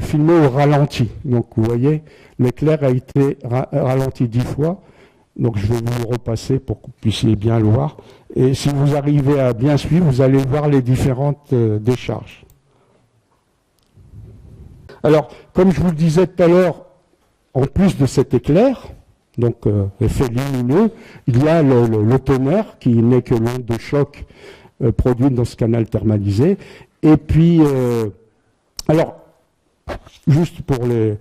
filmer au ralenti. Donc, vous voyez, l'éclair a été ralenti 10 fois. Donc, je vais vous le repasser pour que vous puissiez bien le voir. Et si vous arrivez à bien suivre, vous allez voir les différentes décharges. Alors, comme je vous le disais tout à l'heure, en plus de cet éclair, donc effet lumineux, il y a le tonnerre qui n'est que l'onde de choc produite dans ce canal thermalisé. Et puis, alors, juste pour les...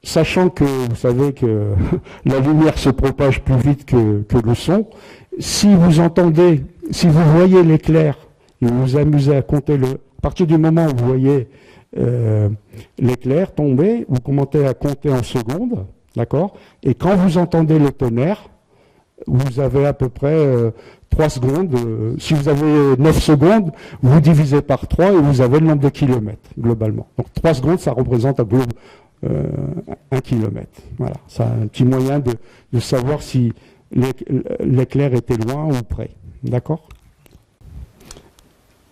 Sachant que vous savez que la lumière se propage plus vite que le son, si vous entendez, si vous voyez l'éclair et vous vous amusez à compter à partir du moment où vous voyez l'éclair tomber, vous commencez à compter en secondes, d'accord? Et quand vous entendez le tonnerre, vous avez à peu près 3 secondes. Si vous avez 9 secondes, vous divisez par 3 et vous avez le nombre de kilomètres, globalement. Donc 3 secondes, ça représente 1 kilomètre. Voilà, c'est un petit moyen de savoir si l'éclair était loin ou près. D'accord?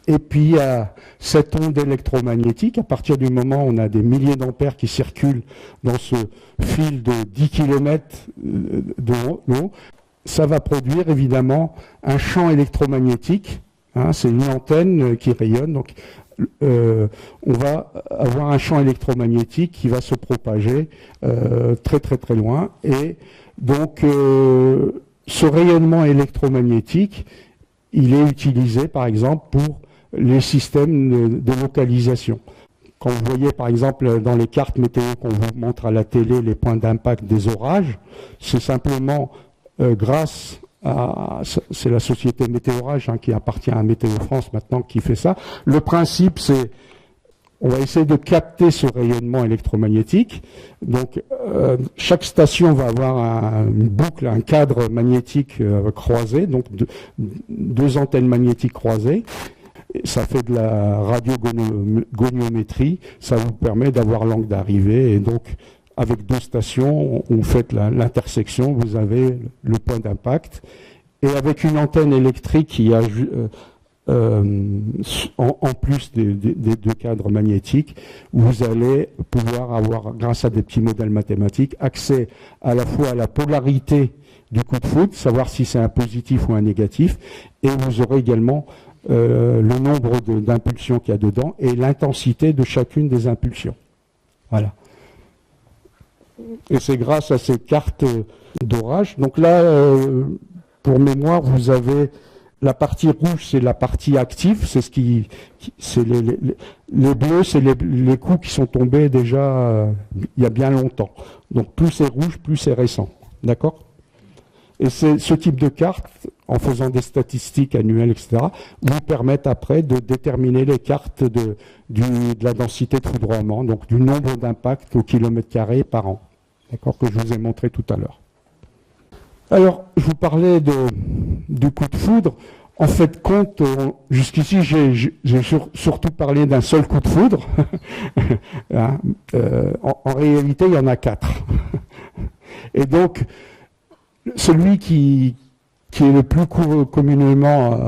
Et puis, il y a cette onde électromagnétique. À partir du moment où on a des milliers d'ampères qui circulent dans ce fil de 10 km de long, ça va produire évidemment un champ électromagnétique. Hein, c'est une antenne qui rayonne. Donc, on va avoir un champ électromagnétique qui va se propager très très très loin. Et donc, ce rayonnement électromagnétique, il est utilisé par exemple pour les systèmes de localisation. Quand vous voyez par exemple dans les cartes météo qu'on vous montre à la télé les points d'impact des orages, c'est simplement grâce c'est la société Météorage qui appartient à Météo France maintenant qui fait ça. Le principe, c'est on va essayer de capter ce rayonnement électromagnétique. Donc, chaque station va avoir une boucle, un cadre magnétique croisé, donc deux antennes magnétiques croisées. Et ça fait de la radiogoniométrie. Ça vous permet d'avoir l'angle d'arrivée. Et donc, avec deux stations, vous faites l'intersection, vous avez le point d'impact. Et avec une antenne électrique qui a en plus des deux cadres magnétiques, vous allez pouvoir avoir, grâce à des petits modèles mathématiques, accès à la fois à la polarité du coup de foudre, savoir si c'est un positif ou un négatif, et vous aurez également le nombre d'impulsions qu'il y a dedans et l'intensité de chacune des impulsions. Voilà. Et c'est grâce à ces cartes d'orage. Donc là, pour mémoire, vous avez la partie rouge, c'est la partie active, c'est ce c'est les bleus, c'est les coups qui sont tombés déjà il y a bien longtemps. Donc plus c'est rouge, plus c'est récent. D'accord? Et ce type de cartes, en faisant des statistiques annuelles, etc., vous permettent après de déterminer les cartes de la densité de foudroiement, donc du nombre d'impacts au kilomètre carré par an. D'accord? Que je vous ai montré tout à l'heure. Alors, je vous parlais du coup de foudre. En fait, compte, jusqu'ici, j'ai surtout parlé d'un seul coup de foudre. En réalité, il y en a 4. Et donc, celui qui est le plus communément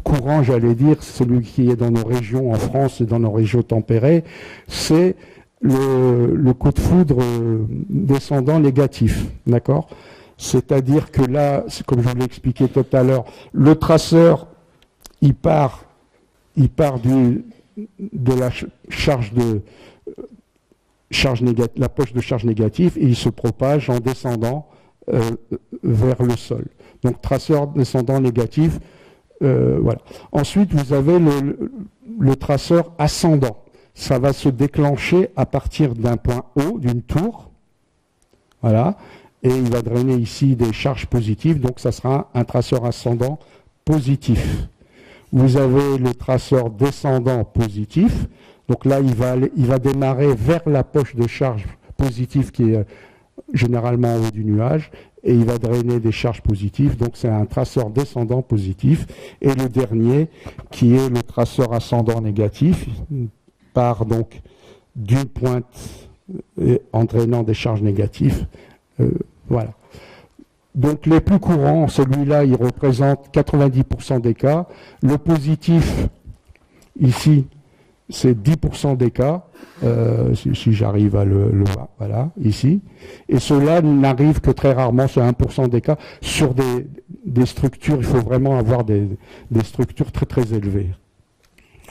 courant, j'allais dire, celui qui est dans nos régions en France et dans nos régions tempérées, c'est le coup de foudre descendant négatif. D'accord ? C'est-à-dire que là, comme je vous l'ai expliqué tout à l'heure, le traceur, il part de la la poche de charge négative et il se propage en descendant vers le sol. Donc traceur descendant négatif, voilà. Ensuite, vous avez le traceur ascendant. Ça va se déclencher à partir d'un point haut, d'une tour, voilà. Et il va drainer ici des charges positives, donc ça sera un traceur ascendant positif. Vous avez le traceur descendant positif, donc là il va démarrer vers la poche de charge positive qui est généralement en haut du nuage, et il va drainer des charges positives, donc c'est un traceur descendant positif. Et le dernier, qui est le traceur ascendant négatif, part donc d'une pointe en drainant des charges négatives. Voilà. Donc les plus courants, celui-là, il représente 90% des cas. Le positif, ici, c'est 10% des cas, si j'arrive à le voir, voilà, ici. Et cela n'arrive que très rarement, c'est 1% des cas, sur des structures, il faut vraiment avoir des structures très très élevées.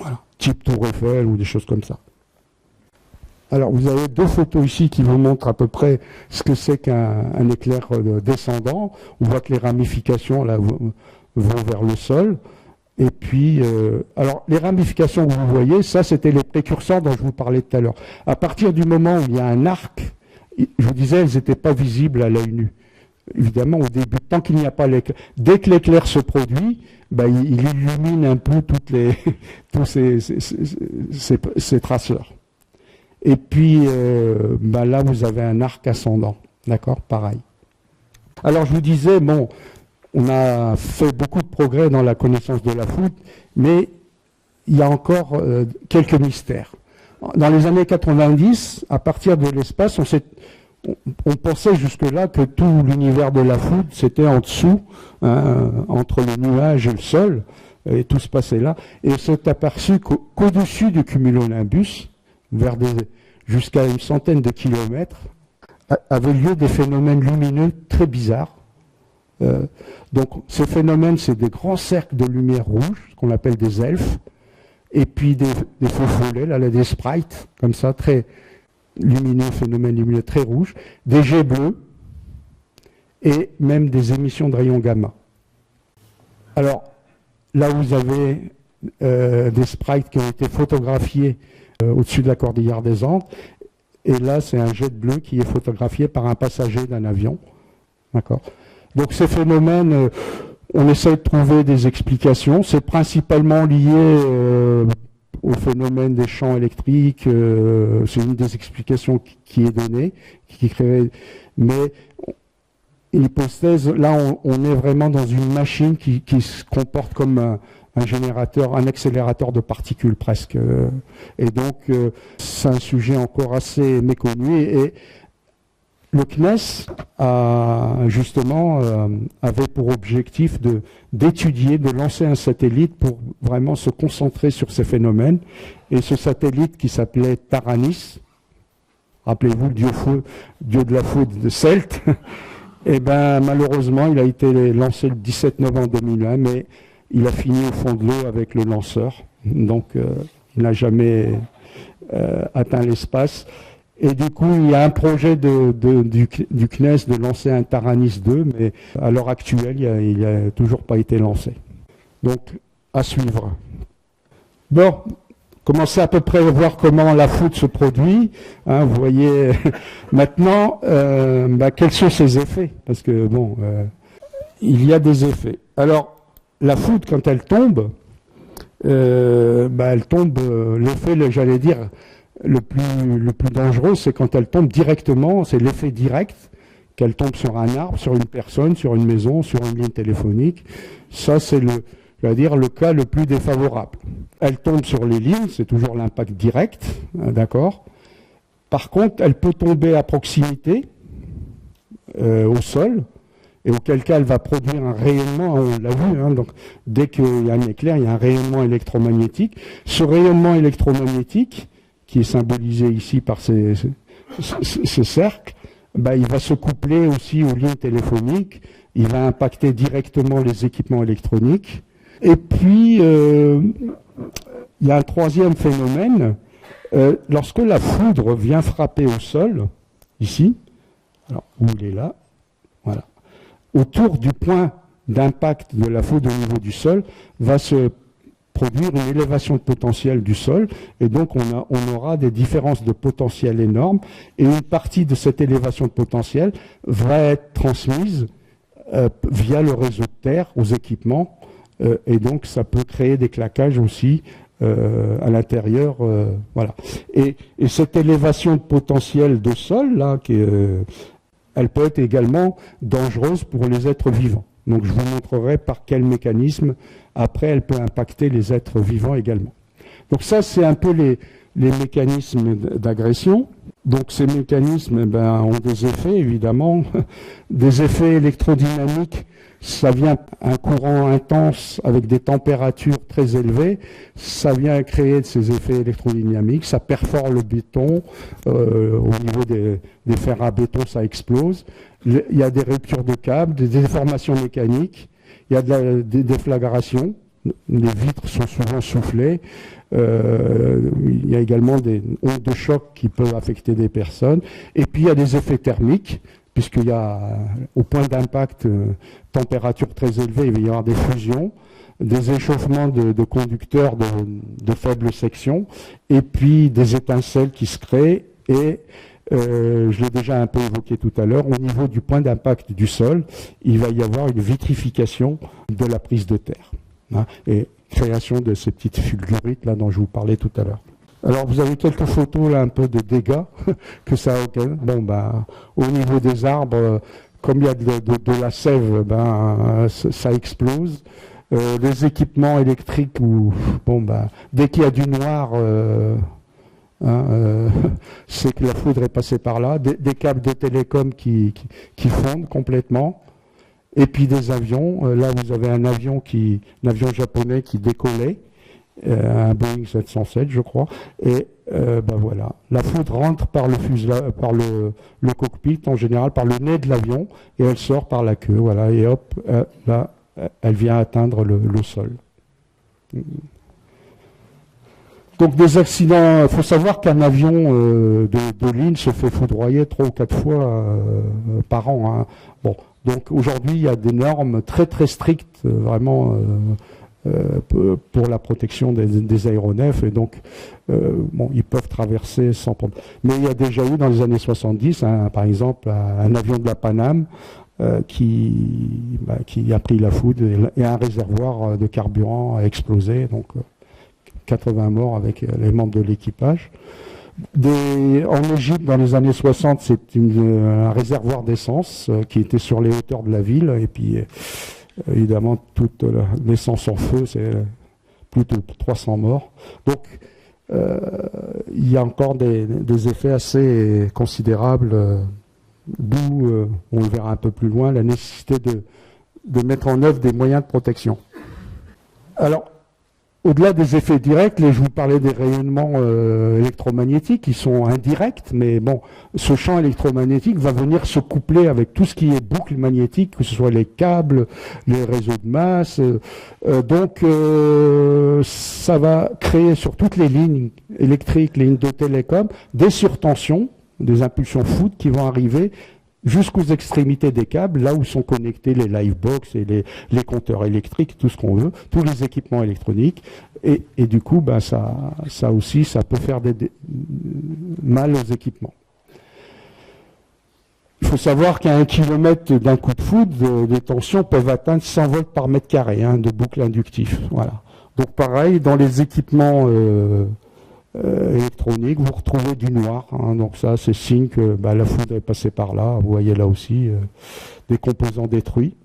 Voilà. Type Tour Eiffel ou des choses comme ça. Alors, vous avez deux photos ici qui vous montrent à peu près ce que c'est qu'un éclair descendant. On voit que les ramifications là, vont vers le sol. Et puis, alors, les ramifications que vous voyez, ça, c'était les précurseurs dont je vous parlais tout à l'heure. À partir du moment où il y a un arc, je vous disais, elles n'étaient pas visibles à l'œil nu. Évidemment, au début, tant qu'il n'y a pas l'éclair, dès que l'éclair se produit, ben, il illumine un peu tous ces traceurs. Et puis, ben là, vous avez un arc ascendant. D'accord? Pareil. Alors, je vous disais, bon, on a fait beaucoup de progrès dans la connaissance de la foudre, mais il y a encore quelques mystères. Dans les années 90, à partir de l'espace, on pensait jusque-là que tout l'univers de la foudre, c'était en dessous, hein, entre le nuage et le sol, et tout se passait là. Et on s'est aperçu qu'au-dessus du cumulonimbus, jusqu'à une centaine de kilomètres, avaient lieu des phénomènes lumineux très bizarres. Donc ces phénomènes, c'est des grands cercles de lumière rouge, qu'on appelle des elfes, et puis des feux follets, là, des sprites, comme ça, très lumineux, phénomènes lumineux très rouges, des jets bleus, et même des émissions de rayons gamma. Alors, là vous avez des sprites qui ont été photographiés au-dessus de la cordillère des Andes, et là c'est un jet bleu qui est photographié par un passager d'un avion. D'accord. Donc ces phénomènes, on essaie de trouver des explications. C'est principalement lié au phénomène des champs électriques. C'est une des explications qui est donnée, qui crée. Mais l'hypothèse, là, on est vraiment dans une machine qui se comporte comme un générateur, un accélérateur de particules presque. Et donc, c'est un sujet encore assez méconnu. Et le CNES justement avait pour objectif d'étudier, de lancer un satellite pour vraiment se concentrer sur ces phénomènes. Et ce satellite qui s'appelait Taranis, rappelez-vous le dieu de la foudre de Celte, et ben malheureusement il a été lancé le 17 novembre 2001, mais il a fini au fond de l'eau avec le lanceur. Donc il n'a jamais atteint l'espace. Et du coup, il y a un projet du CNES de lancer un Taranis 2, mais à l'heure actuelle, il n'a toujours pas été lancé. Donc, à suivre. Bon, commencez à peu près à voir comment la foudre se produit. Hein, vous voyez maintenant, quels sont ses effets? Parce que, bon, il y a des effets. Alors, la foudre, quand elle tombe, l'effet, j'allais dire, le plus dangereux, c'est quand elle tombe directement, c'est l'effet direct, qu'elle tombe sur un arbre, sur une personne, sur une maison, sur une ligne téléphonique. Ça, c'est le cas le plus défavorable. Elle tombe sur les lignes, c'est toujours l'impact direct, hein, d'accord. Par contre, elle peut tomber à proximité, au sol, et auquel cas elle va produire un rayonnement, on l'a vu, hein, donc dès qu'il y a un éclair, il y a un rayonnement électromagnétique. Ce rayonnement électromagnétique, qui est symbolisé ici par ces cercles, il va se coupler aussi aux lignes téléphoniques, il va impacter directement les équipements électroniques. Et puis, il y a un troisième phénomène, lorsque la foudre vient frapper au sol, ici, alors où il est là, voilà, autour du point d'impact de la foudre au niveau du sol, va se produire une élévation de potentiel du sol, et donc on aura des différences de potentiel énormes, et une partie de cette élévation de potentiel va être transmise via le réseau de terre aux équipements, et donc ça peut créer des claquages aussi à l'intérieur. Voilà. Et cette élévation de potentiel de sol, là, elle peut être également dangereuse pour les êtres vivants. Donc je vous montrerai par quel mécanisme, après, elle peut impacter les êtres vivants également. Donc ça, c'est un peu les mécanismes d'agression. Donc ces mécanismes ont des effets, évidemment, des effets électrodynamiques. Ça vient un courant intense avec des températures très élevées, ça vient créer de ces effets électrodynamiques, ça perfore le béton, au niveau des fers à béton, ça explose. Il y a des ruptures de câbles, des déformations mécaniques, il y a des déflagrations, les vitres sont souvent soufflées, il y a également des ondes de choc qui peuvent affecter des personnes, et puis il y a des effets thermiques, puisqu'il y a, au point d'impact, température très élevée, il va y avoir des fusions, des échauffements de conducteurs de faible section, et puis des étincelles qui se créent, et je l'ai déjà un peu évoqué tout à l'heure, au niveau du point d'impact du sol, il va y avoir une vitrification de la prise de terre, hein, et création de ces petites fulgurites là dont je vous parlais tout à l'heure. Alors vous avez quelques photos là un peu de dégâts que ça a. Bon au niveau des arbres, comme il y a de la sève, ça explose. Les équipements électriques dès qu'il y a du noir, c'est que la foudre est passée par là. Des câbles de télécom qui fondent complètement. Et puis des avions. Là vous avez un avion japonais qui décollait. Un Boeing 707, je crois, et voilà. La foudre rentre par le cockpit, en général, par le nez de l'avion, et elle sort par la queue, voilà, et hop, là, elle vient atteindre le sol. Donc des accidents, il faut savoir qu'un avion de ligne se fait foudroyer 3 ou 4 fois par an. Hein. Bon, donc aujourd'hui, il y a des normes très très strictes, vraiment... pour la protection des aéronefs, et donc ils peuvent traverser sans problème. Mais il y a déjà eu dans les années 70, par exemple, un avion de la Pan Am qui a pris la foudre et un réservoir de carburant a explosé, donc 80 morts avec les membres de l'équipage. En Égypte, dans les années 60, c'est un réservoir d'essence qui était sur les hauteurs de la ville, et puis évidemment toute l'essence en feu, c'est plus de 300 morts. Donc il y a encore des effets assez considérables, d'où, on le verra un peu plus loin, la nécessité de mettre en œuvre des moyens de protection. Alors, au-delà des effets directs, je vous parlais des rayonnements électromagnétiques qui sont indirects, mais bon, ce champ électromagnétique va venir se coupler avec tout ce qui est boucle magnétique, que ce soit les câbles, les réseaux de masse. Donc, ça va créer sur toutes les lignes électriques, les lignes de télécom, des surtensions, des impulsions foudres qui vont arriver jusqu'aux extrémités des câbles, là où sont connectés les livebox et les compteurs électriques, tout ce qu'on veut, tous les équipements électroniques, et du coup, ça aussi, ça peut faire mal aux équipements. Il faut savoir qu'à 1 kilomètre d'un coup de foudre, des tensions peuvent atteindre 100 volts par mètre carré de boucle inductif. Voilà. Donc pareil, dans les équipements électronique, vous retrouvez du noir, donc ça c'est signe que la foudre est passée par là. Vous voyez là aussi des composants détruits.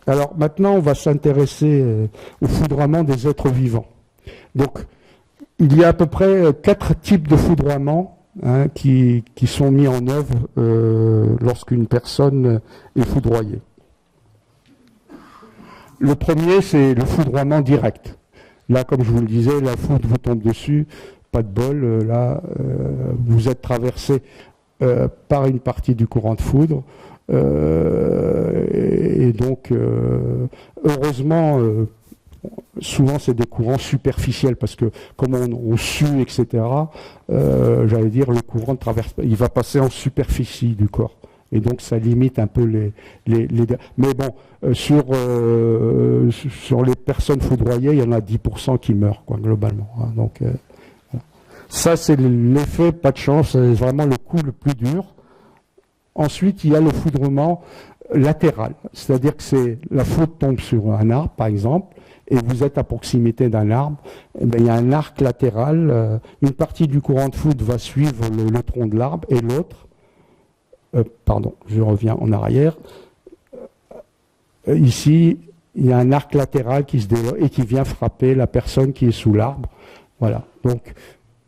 Alors maintenant on va s'intéresser au foudroiement des êtres vivants. Donc il y a à peu près 4 types de foudroiement qui sont mis en œuvre lorsqu'une personne est foudroyée. Le premier, c'est le foudroiement direct. Là, comme je vous le disais, la foudre vous tombe dessus, pas de bol. Là, vous êtes traversé par une partie du courant de foudre. Et donc, heureusement, souvent c'est des courants superficiels parce que comme on sue, etc., j'allais dire, le courant il va passer en superficie du corps. Et donc ça limite un peu les mais bon, sur les personnes foudroyées, il y en a 10% qui meurent, quoi, globalement. Donc voilà. Ça, c'est l'effet, pas de chance, c'est vraiment le coup le plus dur. Ensuite, il y a le foudrement latéral, c'est-à-dire que la foudre tombe sur un arbre, par exemple, et vous êtes à proximité d'un arbre, et il y a un arc latéral, une partie du courant de foudre va suivre le tronc de l'arbre, et l'autre, pardon, je reviens en arrière. Ici, il y a un arc latéral qui se développe et qui vient frapper la personne qui est sous l'arbre. Voilà. Donc,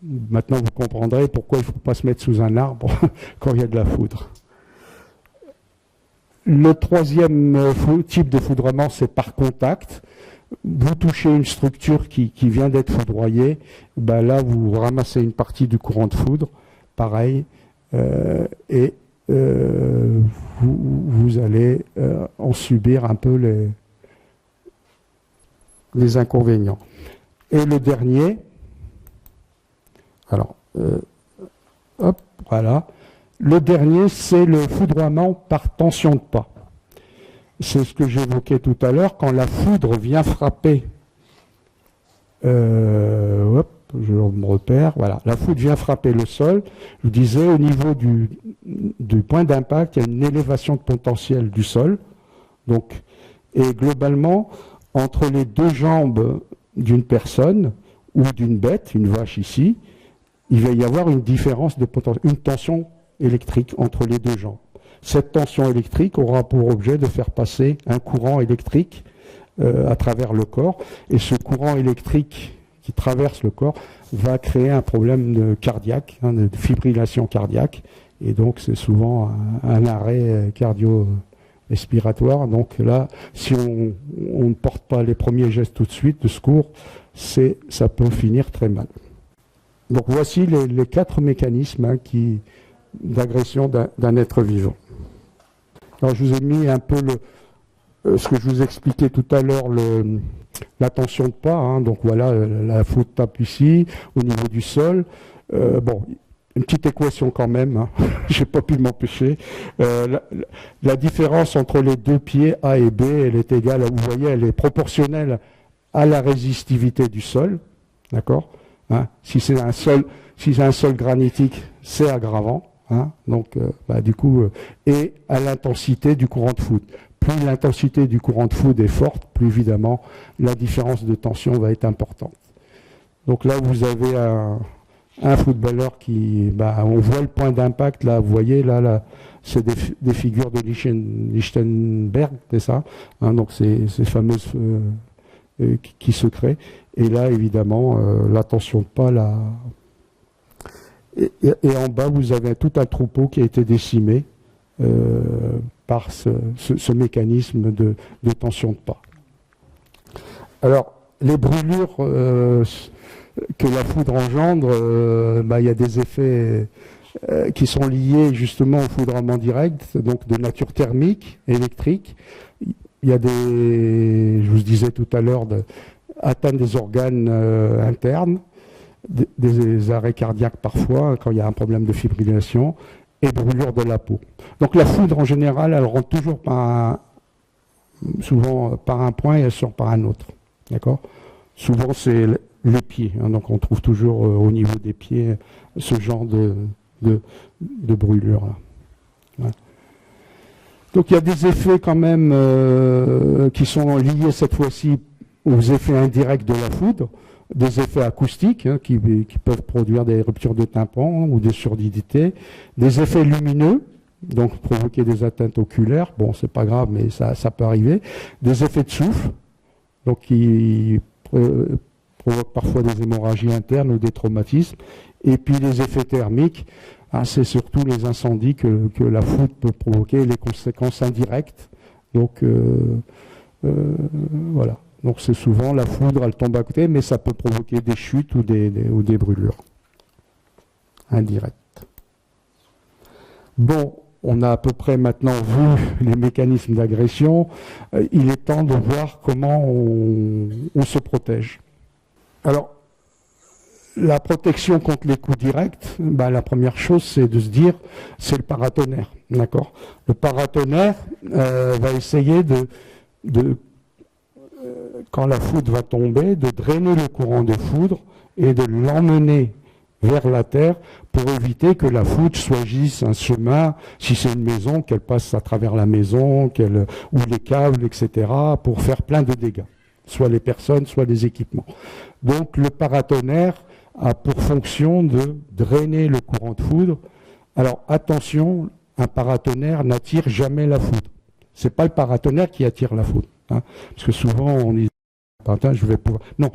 maintenant, vous comprendrez pourquoi il ne faut pas se mettre sous un arbre quand il y a de la foudre. Le troisième type de foudroiement, c'est par contact. Vous touchez une structure qui vient d'être foudroyée, là, vous ramassez une partie du courant de foudre, pareil, et vous allez en subir un peu les inconvénients. Et le dernier, alors, hop, voilà. Le dernier, c'est le foudroiement par tension de pas. C'est ce que j'évoquais tout à l'heure, quand la foudre vient frapper, hop, je me repère, voilà, la foudre vient frapper le sol. Je vous disais, au niveau du point d'impact, il y a une élévation de potentiel du sol. Donc, et globalement, entre les deux jambes d'une personne ou d'une bête, une vache ici, il va y avoir une différence de potentiel, une tension électrique entre les deux jambes. Cette tension électrique aura pour objet de faire passer un courant électrique à travers le corps, et ce courant électrique qui traverse le corps va créer un problème cardiaque, de fibrillation cardiaque, et donc c'est souvent un arrêt cardio-respiratoire. Donc là, si on ne porte pas les premiers gestes tout de suite de secours, ça peut finir très mal. Donc voici les 4 mécanismes d'agression d'un être vivant. Alors je vous ai mis un peu ce que je vous expliquais tout à l'heure, la tension de pas. Donc voilà, la foudre tape ici, au niveau du sol. Bon, une petite équation quand même, j'ai pas pu m'empêcher. La différence entre les deux pieds A et B, elle est égale, vous voyez, elle est proportionnelle à la résistivité du sol, d'accord, si c'est un sol granitique, c'est aggravant, Hein, donc, du coup, et à l'intensité du courant de foudre. Plus l'intensité du courant de foudre est forte, plus évidemment la différence de tension va être importante. Donc là, vous avez un footballeur qui, on voit le point d'impact, là, vous voyez, là c'est des figures de Lichtenberg, c'est ça, hein, donc ces fameuses qui se créent. Et là, évidemment, la tension de pas, là. Et en bas, vous avez tout un troupeau qui a été décimé par ce mécanisme de tension de pas. Alors, les brûlures que la foudre engendre, il y a des effets qui sont liés justement au foudrement direct, donc de nature thermique, électrique. Il y a je vous disais tout à l'heure, atteinte des organes internes, des arrêts cardiaques parfois, quand il y a un problème de fibrillation, et brûlure de la peau. Donc la foudre, en général, elle rentre toujours souvent par un point et elle sort par un autre. D'accord ? Souvent, c'est les pieds. Hein, donc on trouve toujours au niveau des pieds ce genre de brûlure. Ouais. Donc il y a des effets quand même qui sont liés cette fois-ci aux effets indirects de la foudre, des effets acoustiques qui peuvent produire des ruptures de tympan ou des surdidités, des effets lumineux, donc provoquer des atteintes oculaires, bon c'est pas grave mais ça peut arriver, des effets de souffle, donc qui provoquent parfois des hémorragies internes ou des traumatismes, et puis les effets thermiques, c'est surtout les incendies que la foudre peut provoquer, les conséquences indirectes, donc voilà. Donc c'est souvent la foudre, elle tombe à côté, mais ça peut provoquer des chutes ou des brûlures indirectes. Bon, on a à peu près maintenant vu les mécanismes d'agression. Il est temps de voir comment on se protège. Alors, la protection contre les coups directs, la première chose, c'est de se dire, c'est le paratonnerre. D'accord ? Le paratonnerre va essayer quand la foudre va tomber, de drainer le courant de foudre et de l'emmener vers la terre pour éviter que la foudre choisisse un chemin, si c'est une maison, qu'elle passe à travers la maison, ou les câbles, etc., pour faire plein de dégâts, soit les personnes, soit les équipements. Donc le paratonnerre a pour fonction de drainer le courant de foudre. Alors attention, un paratonnerre n'attire jamais la foudre. C'est pas le paratonnerre qui attire la foudre. Hein, parce que souvent on dit je vais pouvoir. Non,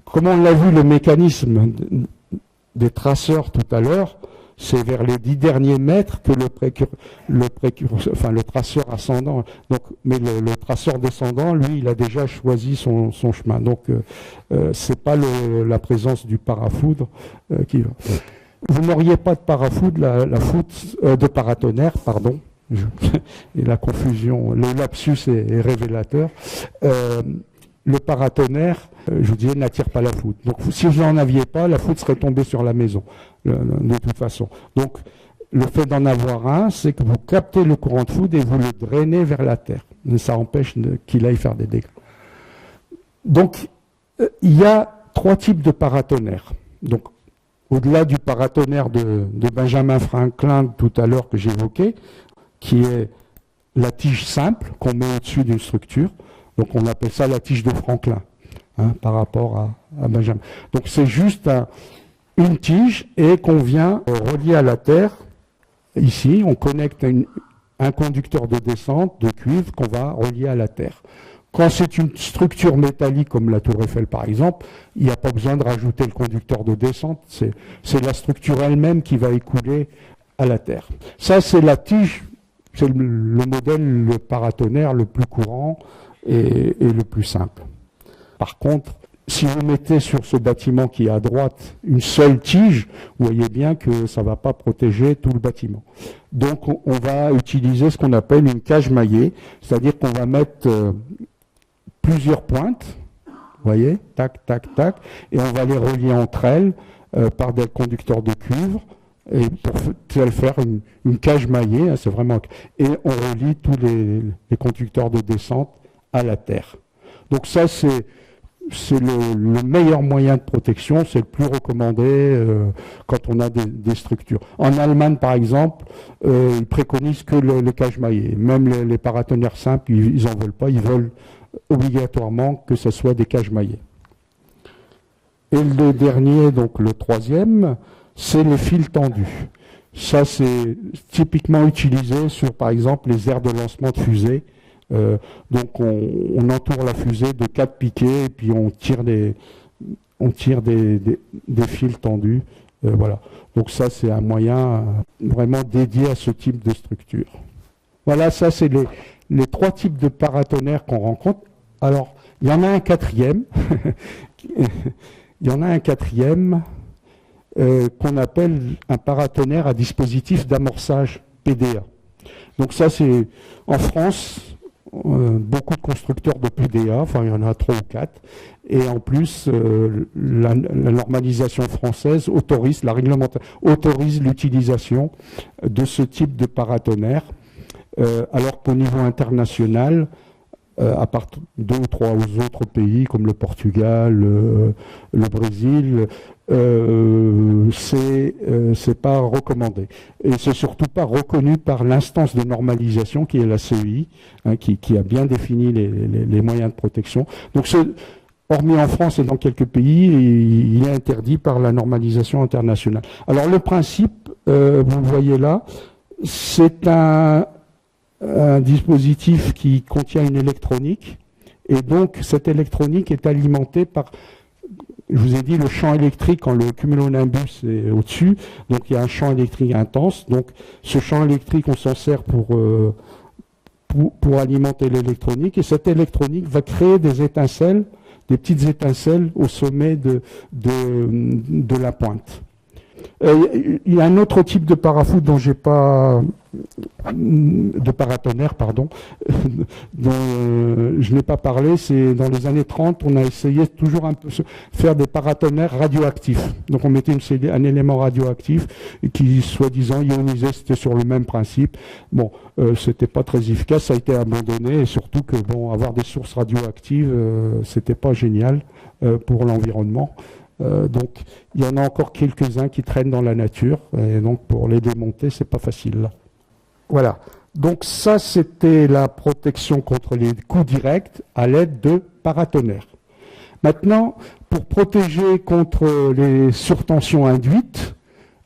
comment on l'a vu le mécanisme des traceurs tout à l'heure, c'est vers les 10 derniers mètres que le traceur ascendant. Donc, mais le traceur descendant, lui, il a déjà choisi son chemin. Donc, c'est pas la présence du parafoudre qui va. Vous n'auriez pas de parafoudre, de paratonnerre, pardon. Et la confusion, le lapsus est révélateur. Le paratonnerre, je vous disais, n'attire pas la foudre. Donc si vous n'en aviez pas, la foudre serait tombée sur la maison, de toute façon. Donc le fait d'en avoir un, c'est que vous captez le courant de foudre et vous le drainez vers la terre. Mais ça empêche qu'il aille faire des dégâts. Donc il y a 3 types de paratonnerres. Donc au-delà du paratonnerre de Benjamin Franklin tout à l'heure que j'évoquais, qui est la tige simple qu'on met au-dessus d'une structure. Donc on appelle ça la tige de Franklin, par rapport à Benjamin. Donc c'est juste une tige et qu'on vient relier à la terre. Ici, on connecte un conducteur de descente de cuivre qu'on va relier à la terre. Quand c'est une structure métallique comme la Tour Eiffel par exemple, il n'y a pas besoin de rajouter le conducteur de descente, c'est la structure elle-même qui va écouler à la terre. Ça c'est la tige. C'est le modèle, le paratonnerre le plus courant et le plus simple. Par contre, si vous mettez sur ce bâtiment qui est à droite une seule tige, vous voyez bien que ça ne va pas protéger tout le bâtiment. Donc on va utiliser ce qu'on appelle une cage maillée, c'est-à-dire qu'on va mettre plusieurs pointes, vous voyez, tac, tac, tac, et on va les relier entre elles par des conducteurs de cuivre. Et pour faire une cage maillée, c'est vraiment. Et on relie tous les conducteurs de descente à la terre. Donc ça, c'est c'est le meilleur moyen de protection, c'est le plus recommandé quand on a des structures. En Allemagne, par exemple, ils préconisent que le cage maillé. Même les paratonnerres simples, ils n'en veulent pas, ils veulent obligatoirement que ce soit des cages maillées. Et le dernier, donc le troisième, c'est les fils tendus. Ça, c'est typiquement utilisé sur, par exemple, les aires de lancement de fusée. Donc on entoure la fusée de 4 piquets et puis on tire des fils tendus. Voilà. Donc ça, c'est un moyen vraiment dédié à ce type de structure. Voilà, ça, c'est les 3 types de paratonnerres qu'on rencontre. Alors, il y en a un quatrième. Il y en a un quatrième qu'on appelle un paratonnerre à dispositif d'amorçage PDA. Donc ça, c'est en France, beaucoup de constructeurs de PDA, enfin il y en a 3 ou 4, et en plus la normalisation française autorise, la réglementation autorise l'utilisation de ce type de paratonnerre, alors qu'au niveau international, à part 2 ou 3 autres pays comme le Portugal, le Brésil, c'est pas recommandé. Et c'est surtout pas reconnu par l'instance de normalisation qui est la CEI, hein, qui a bien défini les moyens de protection. Donc hormis en France et dans quelques pays, il est interdit par la normalisation internationale. Alors le principe, vous le voyez là, c'est un dispositif qui contient une électronique, et donc cette électronique est alimentée par, je vous ai dit, le champ électrique quand le cumulonimbus est au-dessus, donc il y a un champ électrique intense, donc ce champ électrique on s'en sert pour alimenter l'électronique, et cette électronique va créer des étincelles, des petites étincelles au sommet de la pointe. Il y a un autre type de parafoudre dont j'ai pas, de paratonnerre, pardon, dont je n'ai pas parlé, c'est dans les années 30, on a essayé toujours un peu faire des paratonnerres radioactifs. Donc on mettait un élément radioactif qui, soi-disant, ionisait, c'était sur le même principe. Bon, c'était pas très efficace, ça a été abandonné, et surtout que, bon, avoir des sources radioactives, c'était pas génial pour l'environnement. Donc, il y en a encore quelques-uns qui traînent dans la nature, et donc pour les démonter, c'est pas facile. Là. Voilà. Donc ça, c'était la protection contre les coups directs à l'aide de paratonnerres. Maintenant, pour protéger contre les surtensions induites,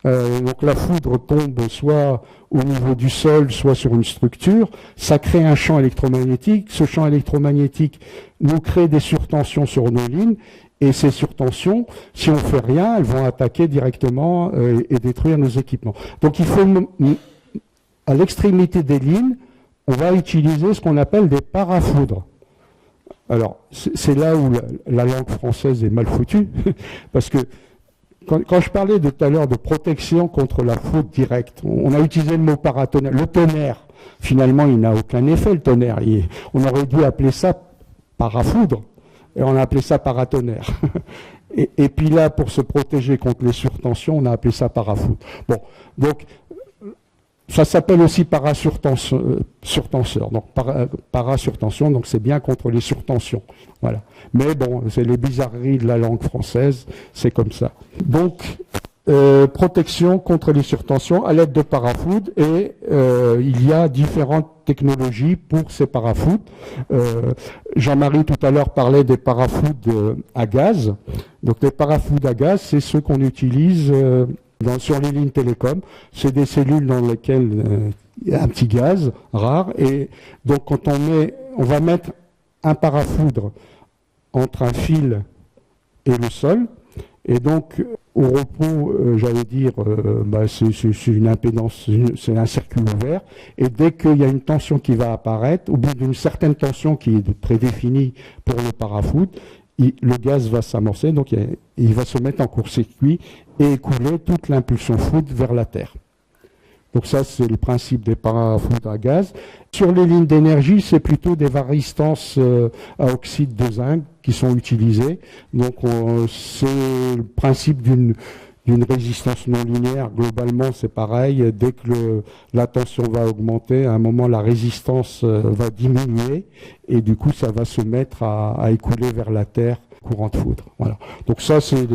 donc la foudre tombe soit au niveau du sol, soit sur une structure, ça crée un champ électromagnétique. Ce champ électromagnétique nous crée des surtensions sur nos lignes. Et ces surtensions, si on ne fait rien, elles vont attaquer directement et détruire nos équipements. Donc il faut, à l'extrémité des lignes, on va utiliser ce qu'on appelle des parafoudres. Alors, c'est là où la langue française est mal foutue, parce que quand je parlais de tout à l'heure de protection contre la foudre directe, on a utilisé le mot paratonnerre. Le tonnerre, finalement, il n'a aucun effet, le tonnerre. On aurait dû appeler ça parafoudre. Et on a appelé ça paratonnerre. Et puis là, pour se protéger contre les surtensions, on a appelé ça parafoudre. Bon, donc, ça s'appelle aussi parasurtenseur. Donc, parasurtension, donc c'est bien contre les surtensions. Voilà. Mais bon, c'est les bizarreries de la langue française, c'est comme ça. Donc, protection contre les surtensions à l'aide de parafoudres, et il y a différentes technologies pour ces parafoudres. Jean-Marie tout à l'heure parlait des parafoudres à gaz. Donc les parafoudres à gaz, c'est ceux qu'on utilise sur les lignes télécom. C'est des cellules dans lesquelles il y a un petit gaz rare, et donc quand on va mettre un parafoudre entre un fil et le sol, et donc au repos, j'allais dire, c'est une impédance, c'est un circuit ouvert, et dès qu'il y a une tension qui va apparaître, au bout d'une certaine tension qui est prédéfinie pour le parafoudre, le gaz va s'amorcer, donc il va se mettre en court-circuit et écouler toute l'impulsion foudre vers la Terre. Donc ça, c'est le principe des parafoudres à gaz. Sur les lignes d'énergie, c'est plutôt des varistances à oxyde de zinc qui sont utilisées. Donc c'est le principe d'une résistance non linéaire. Globalement, c'est pareil. Dès que la tension va augmenter, à un moment, la résistance va diminuer, et du coup, ça va se mettre à écouler vers la Terre courant de foudre. Voilà. Donc ça, c'est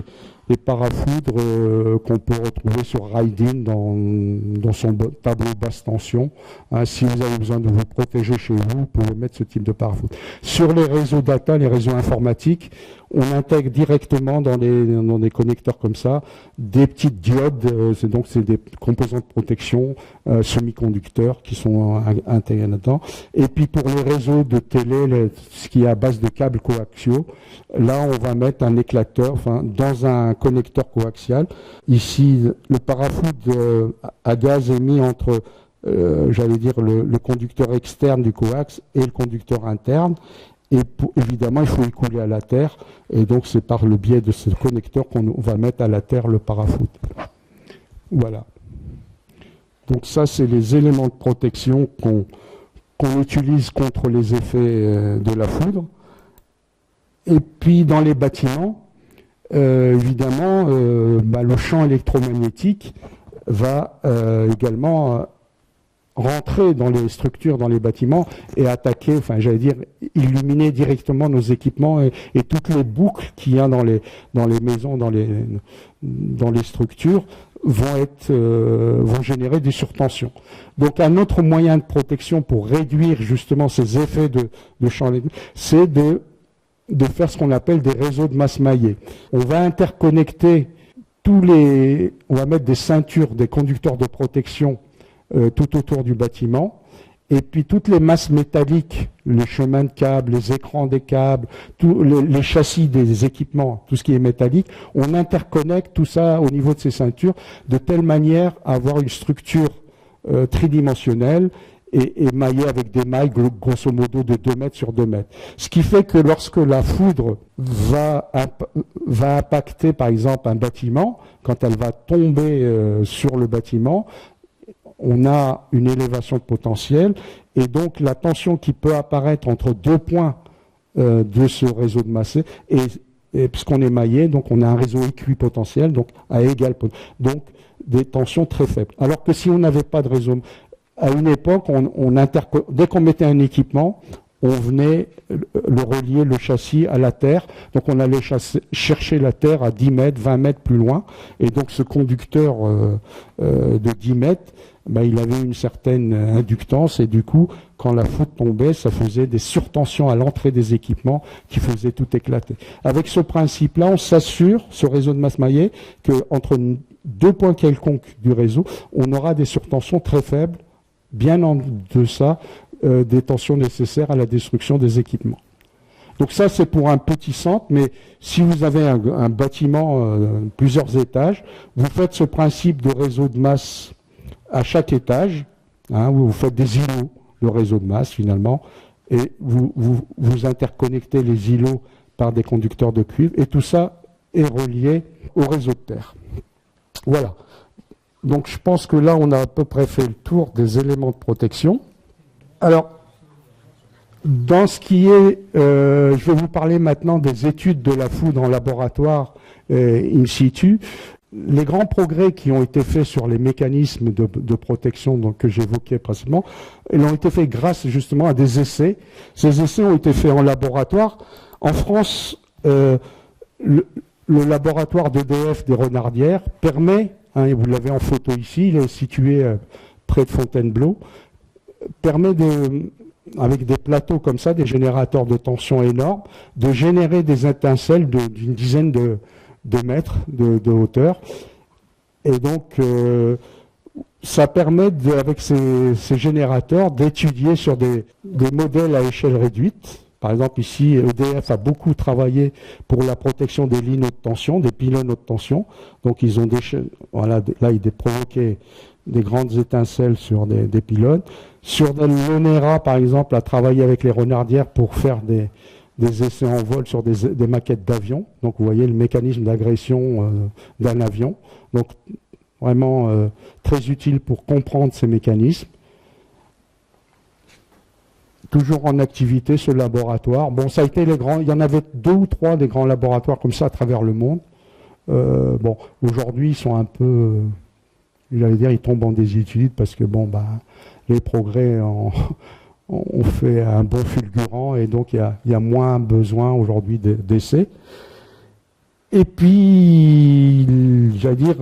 les parafoudres qu'on peut retrouver sur Raidin dans son tableau basse tension. Hein, si vous avez besoin de vous protéger chez vous, vous pouvez mettre ce type de parafoudre. Sur les réseaux data, les réseaux informatiques, on intègre directement dans des connecteurs comme ça des petites diodes, c'est des composants de protection semi-conducteurs qui sont intégrés là-dedans. Et puis pour les réseaux de télé, ce qui est à base de câbles coaxiaux, là on va mettre un éclateur dans un connecteur coaxial. Ici, le parafoudre à gaz est mis entre j'allais dire le conducteur externe du coax et le conducteur interne. Et évidemment, il faut écouler à la terre. Et donc, c'est par le biais de ce connecteur qu'on va mettre à la terre le parafoudre. Voilà. Donc ça, c'est les éléments de protection qu'on utilise contre les effets de la foudre. Et puis, dans les bâtiments, évidemment, le champ électromagnétique va également rentrer dans les structures, dans les bâtiments et attaquer, illuminer directement nos équipements et toutes les boucles qu'il y a dans les maisons, dans les structures vont générer des surtensions. Donc un autre moyen de protection pour réduire justement ces effets de champ électromagnétique, c'est de faire ce qu'on appelle des réseaux de masse maillés. On va interconnecter on va mettre des ceintures, des conducteurs de protection tout autour du bâtiment, et puis toutes les masses métalliques, les chemins de câbles, les écrans des câbles, les châssis des équipements, tout ce qui est métallique, on interconnecte tout ça au niveau de ces ceintures de telle manière à avoir une structure tridimensionnelle et maillée avec des mailles grosso modo de 2 mètres sur 2 mètres. Ce qui fait que lorsque la foudre va impacter par exemple un bâtiment, quand elle va tomber sur le bâtiment, on a une élévation de potentiel et donc la tension qui peut apparaître entre 2 points de ce réseau de masse et puisqu'on est maillé, donc on a un réseau équipotentiel, donc à égal potentiel, donc des tensions très faibles. Alors que si on n'avait pas de réseau, à une époque, dès qu'on mettait un équipement, on venait le relier, le châssis à la terre. Donc on allait chercher la terre à 10 mètres, 20 mètres plus loin. Et donc ce conducteur de 10 mètres, il avait une certaine inductance. Et du coup, quand la foudre tombait, ça faisait des surtensions à l'entrée des équipements qui faisaient tout éclater. Avec ce principe-là, on s'assure, ce réseau de masse maillée, qu'entre 2 points quelconques du réseau, on aura des surtensions très faibles, bien en deçà des tensions nécessaires à la destruction des équipements. Donc ça, c'est pour un petit centre, mais si vous avez un bâtiment, plusieurs étages, vous faites ce principe de réseau de masse à chaque étage, où vous faites des îlots, le réseau de masse finalement, et vous interconnectez les îlots par des conducteurs de cuivre, et tout ça est relié au réseau de terre. Voilà. Donc je pense que là, on a à peu près fait le tour des éléments de protection. Alors, dans ce qui est, je vais vous parler maintenant des études de la foudre en laboratoire in situ. Les grands progrès qui ont été faits sur les mécanismes de protection que j'évoquais précédemment, ils ont été faits grâce justement à des essais. Ces essais ont été faits en laboratoire. En France, le laboratoire d'EDF des Renardières permet, et vous l'avez en photo ici, il est situé près de Fontainebleau, permet avec des plateaux comme ça, des générateurs de tension énormes, de générer des étincelles d'une dizaine de mètres de hauteur. Et donc, ça permet, avec ces générateurs, d'étudier sur des modèles à échelle réduite. Par exemple, ici, EDF a beaucoup travaillé pour la protection des lignes haute tension, des pylônes haute tension. Donc, ils ont là, ils provoquaient des grandes étincelles sur des pylônes. Sur l'ONERA, par exemple, a travaillé avec les Renardières pour faire des essais en vol sur des maquettes d'avions. Donc, vous voyez le mécanisme d'agression d'un avion. Donc, vraiment très utile pour comprendre ces mécanismes. Toujours en activité, ce laboratoire. Bon, ça a été il y en avait 2 ou 3 des grands laboratoires comme ça à travers le monde. Aujourd'hui, ils sont un peu, j'allais dire, ils tombent en désuétude parce que, les progrès on fait un bon fulgurant et donc il y a moins besoin aujourd'hui d'essais. Et puis, j'allais dire,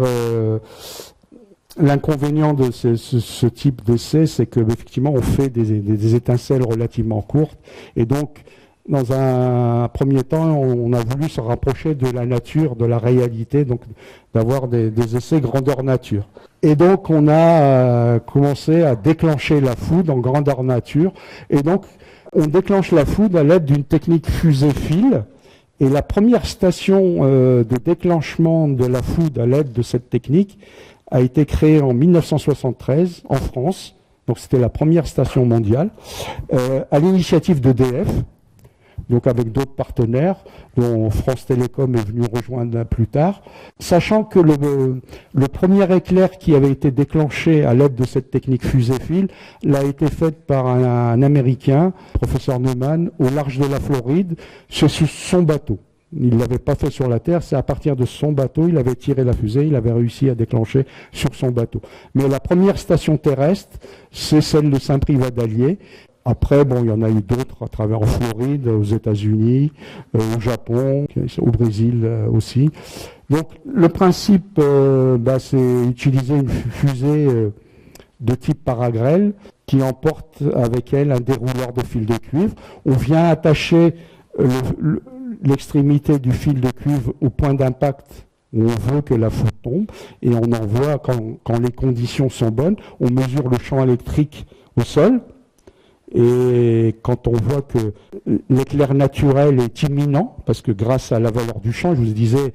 l'inconvénient de ce type d'essai, c'est qu'effectivement, on fait des étincelles relativement courtes. Et donc, dans un premier temps, on a voulu se rapprocher de la nature, de la réalité, donc d'avoir des essais grandeur nature. Et donc, on a commencé à déclencher la foudre en grandeur nature. Et donc, on déclenche la foudre à l'aide d'une technique fusée-fil. Et la première station de déclenchement de la foudre à l'aide de cette technique a été créée en 1973 en France. Donc c'était la première station mondiale, à l'initiative d'EDF, donc avec d'autres partenaires, dont France Télécom est venu rejoindre plus tard, sachant que le premier éclair qui avait été déclenché à l'aide de cette technique fusée-fil l'a été fait par un Américain, professeur Neumann, au large de la Floride, sur son bateau. Il ne l'avait pas fait sur la Terre, c'est à partir de son bateau, il avait tiré la fusée, il avait réussi à déclencher sur son bateau. Mais la première station terrestre, c'est celle de Saint-Privat-d'Allier. Après, bon, il y en a eu d'autres à travers en Floride, aux États-Unis, au Japon, au Brésil aussi. Donc, le principe, c'est utiliser une fusée de type paragrèle qui emporte avec elle un dérouleur de fil de cuivre. On vient attacher l'extrémité du fil de cuivre au point d'impact où on veut que la foudre tombe et on envoie, quand les conditions sont bonnes, on mesure le champ électrique au sol. Et quand on voit que l'éclair naturel est imminent, parce que grâce à la valeur du champ, je vous disais,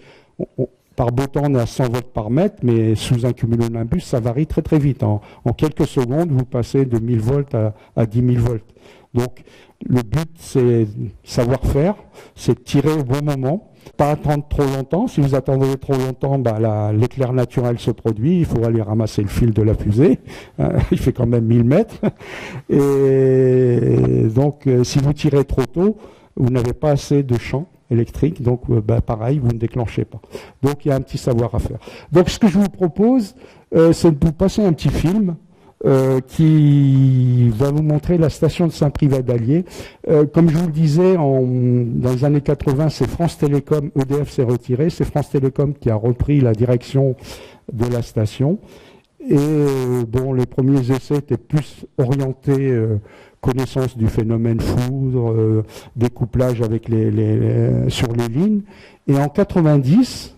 par beau temps on est à 100 volts par mètre, mais sous un cumulonimbus, ça varie très très vite. En quelques secondes, vous passez de 1000 volts à 10 000 volts. Donc le but, c'est savoir-faire, c'est de tirer au bon moment, pas attendre trop longtemps. Si vous attendez trop longtemps, l'éclair naturel se produit, il faut aller ramasser le fil de la fusée, il fait quand même 1000 mètres. Et donc, si vous tirez trop tôt, vous n'avez pas assez de champ électrique, donc pareil, vous ne déclenchez pas. Donc, il y a un petit savoir à faire. Donc, ce que je vous propose, c'est de vous passer un petit film qui va vous montrer la station de Saint-Privat-d'Allier. Comme je vous le disais, dans les années 80, c'est France Télécom, EDF s'est retiré, c'est France Télécom qui a repris la direction de la station. Et les premiers essais étaient plus orientés connaissance du phénomène foudre, découplage avec sur les lignes. Et en 90,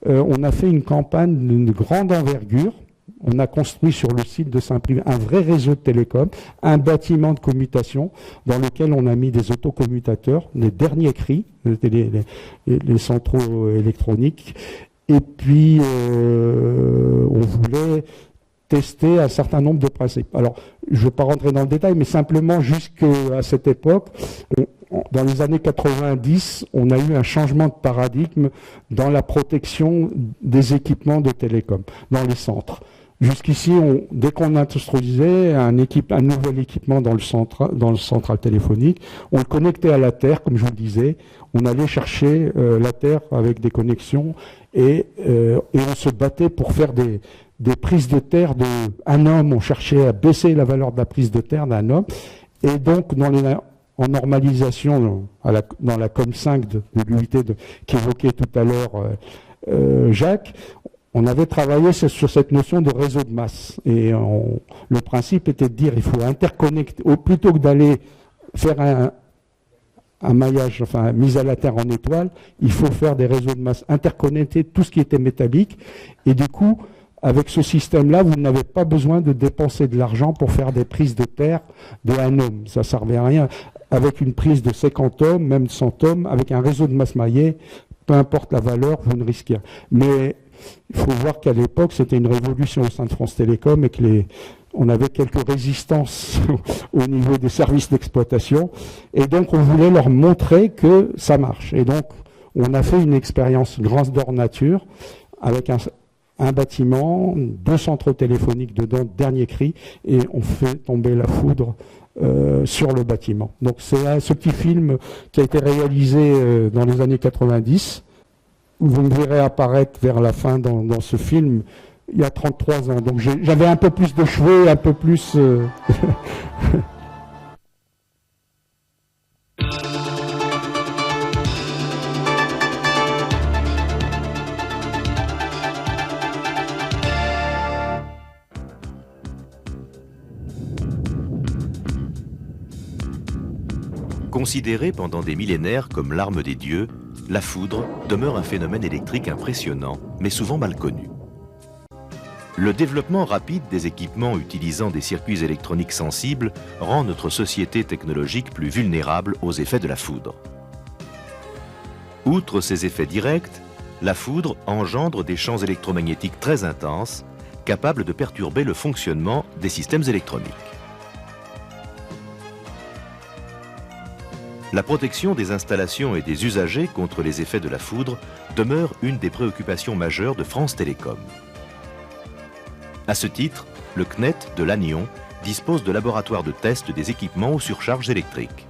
on a fait une campagne d'une grande envergure. On a construit sur le site de Saint-Privat un vrai réseau de télécom, un bâtiment de commutation dans lequel on a mis des autocommutateurs, les derniers cris, les centraux électroniques. Et puis, on voulait tester un certain nombre de principes. Alors, je ne vais pas rentrer dans le détail, mais simplement jusqu'à cette époque, dans les années 90, on a eu un changement de paradigme dans la protection des équipements de télécom, dans les centres. Jusqu'ici, dès qu'on introduisait un nouvel équipement dans le central téléphonique, on le connectait à la Terre, comme je vous le disais, on allait chercher la Terre avec des connexions et on se battait pour faire des prises de terre d'un homme, on cherchait à baisser la valeur de la prise de terre d'un homme, et donc en normalisation, dans la COM5 de l'UIT qu'évoquait tout à l'heure Jacques, on avait travaillé sur cette notion de réseau de masse. Et le principe était de dire il faut interconnecter, plutôt que d'aller faire un maillage, enfin mise à la terre en étoile, il faut faire des réseaux de masse, interconnecter tout ce qui était métallique. Et du coup, avec ce système-là, vous n'avez pas besoin de dépenser de l'argent pour faire des prises de terre de 1 ohm. Ça ne servait à rien. Avec une prise de 50 ohms, même 100 ohms, avec un réseau de masse maillée, peu importe la valeur, vous ne risquez rien. Mais il faut voir qu'à l'époque, c'était une révolution au sein de France Télécom et on avait quelques résistances au niveau des services d'exploitation. Et donc, on voulait leur montrer que ça marche. Et donc, on a fait une expérience grandeur nature avec un bâtiment, 2 centres téléphoniques dedans, dernier cri, et on fait tomber la foudre sur le bâtiment. Donc, c'est ce petit film qui a été réalisé dans les années 90. Vous me verrez apparaître vers la fin dans ce film, il y a 33 ans. Donc j'avais un peu plus de cheveux, un peu plus... Considérée pendant des millénaires comme l'arme des dieux, la foudre demeure un phénomène électrique impressionnant, mais souvent mal connu. Le développement rapide des équipements utilisant des circuits électroniques sensibles rend notre société technologique plus vulnérable aux effets de la foudre. Outre ses effets directs, la foudre engendre des champs électromagnétiques très intenses, capables de perturber le fonctionnement des systèmes électroniques. La protection des installations et des usagers contre les effets de la foudre demeure une des préoccupations majeures de France Télécom. À ce titre, le CNET de Lannion dispose de laboratoires de test des équipements aux surcharges électriques.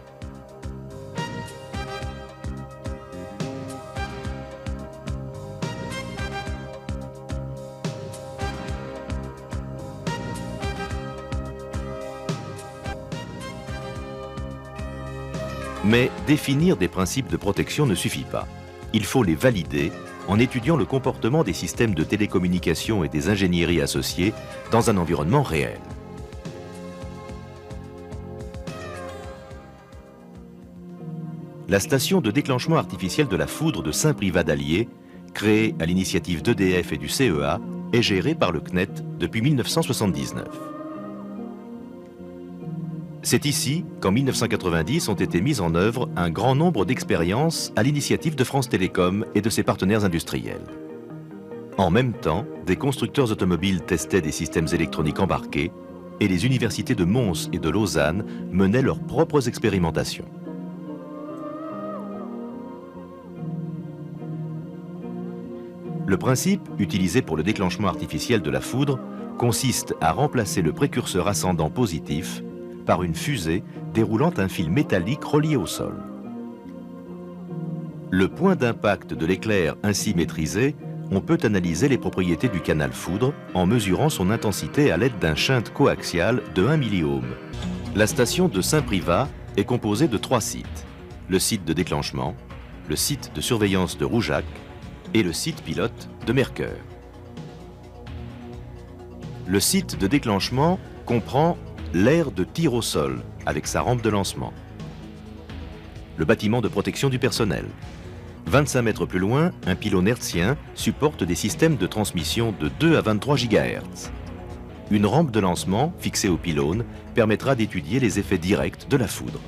Mais définir des principes de protection ne suffit pas. Il faut les valider en étudiant le comportement des systèmes de télécommunication et des ingénieries associées dans un environnement réel. La station de déclenchement artificiel de la foudre de Saint-Privat d'Allier, créée à l'initiative d'EDF et du CEA, est gérée par le CNET depuis 1979. C'est ici qu'en 1990 ont été mises en œuvre un grand nombre d'expériences à l'initiative de France Télécom et de ses partenaires industriels. En même temps, des constructeurs automobiles testaient des systèmes électroniques embarqués et les universités de Mons et de Lausanne menaient leurs propres expérimentations. Le principe utilisé pour le déclenchement artificiel de la foudre consiste à remplacer le précurseur ascendant positif par une fusée déroulant un fil métallique relié au sol. Le point d'impact de l'éclair ainsi maîtrisé, on peut analyser les propriétés du canal foudre en mesurant son intensité à l'aide d'un shunt coaxial de 1 milliohm. La station de Saint-Privat est composée de 3 sites. Le site de déclenchement, le site de surveillance de Roujac et le site pilote de Mercœur. Le site de déclenchement comprend l'aire de tir au sol avec sa rampe de lancement, le bâtiment de protection du personnel. 25 mètres plus loin, un pylône hertzien supporte des systèmes de transmission de 2 à 23 GHz. Une rampe de lancement fixée au pylône permettra d'étudier les effets directs de la foudre.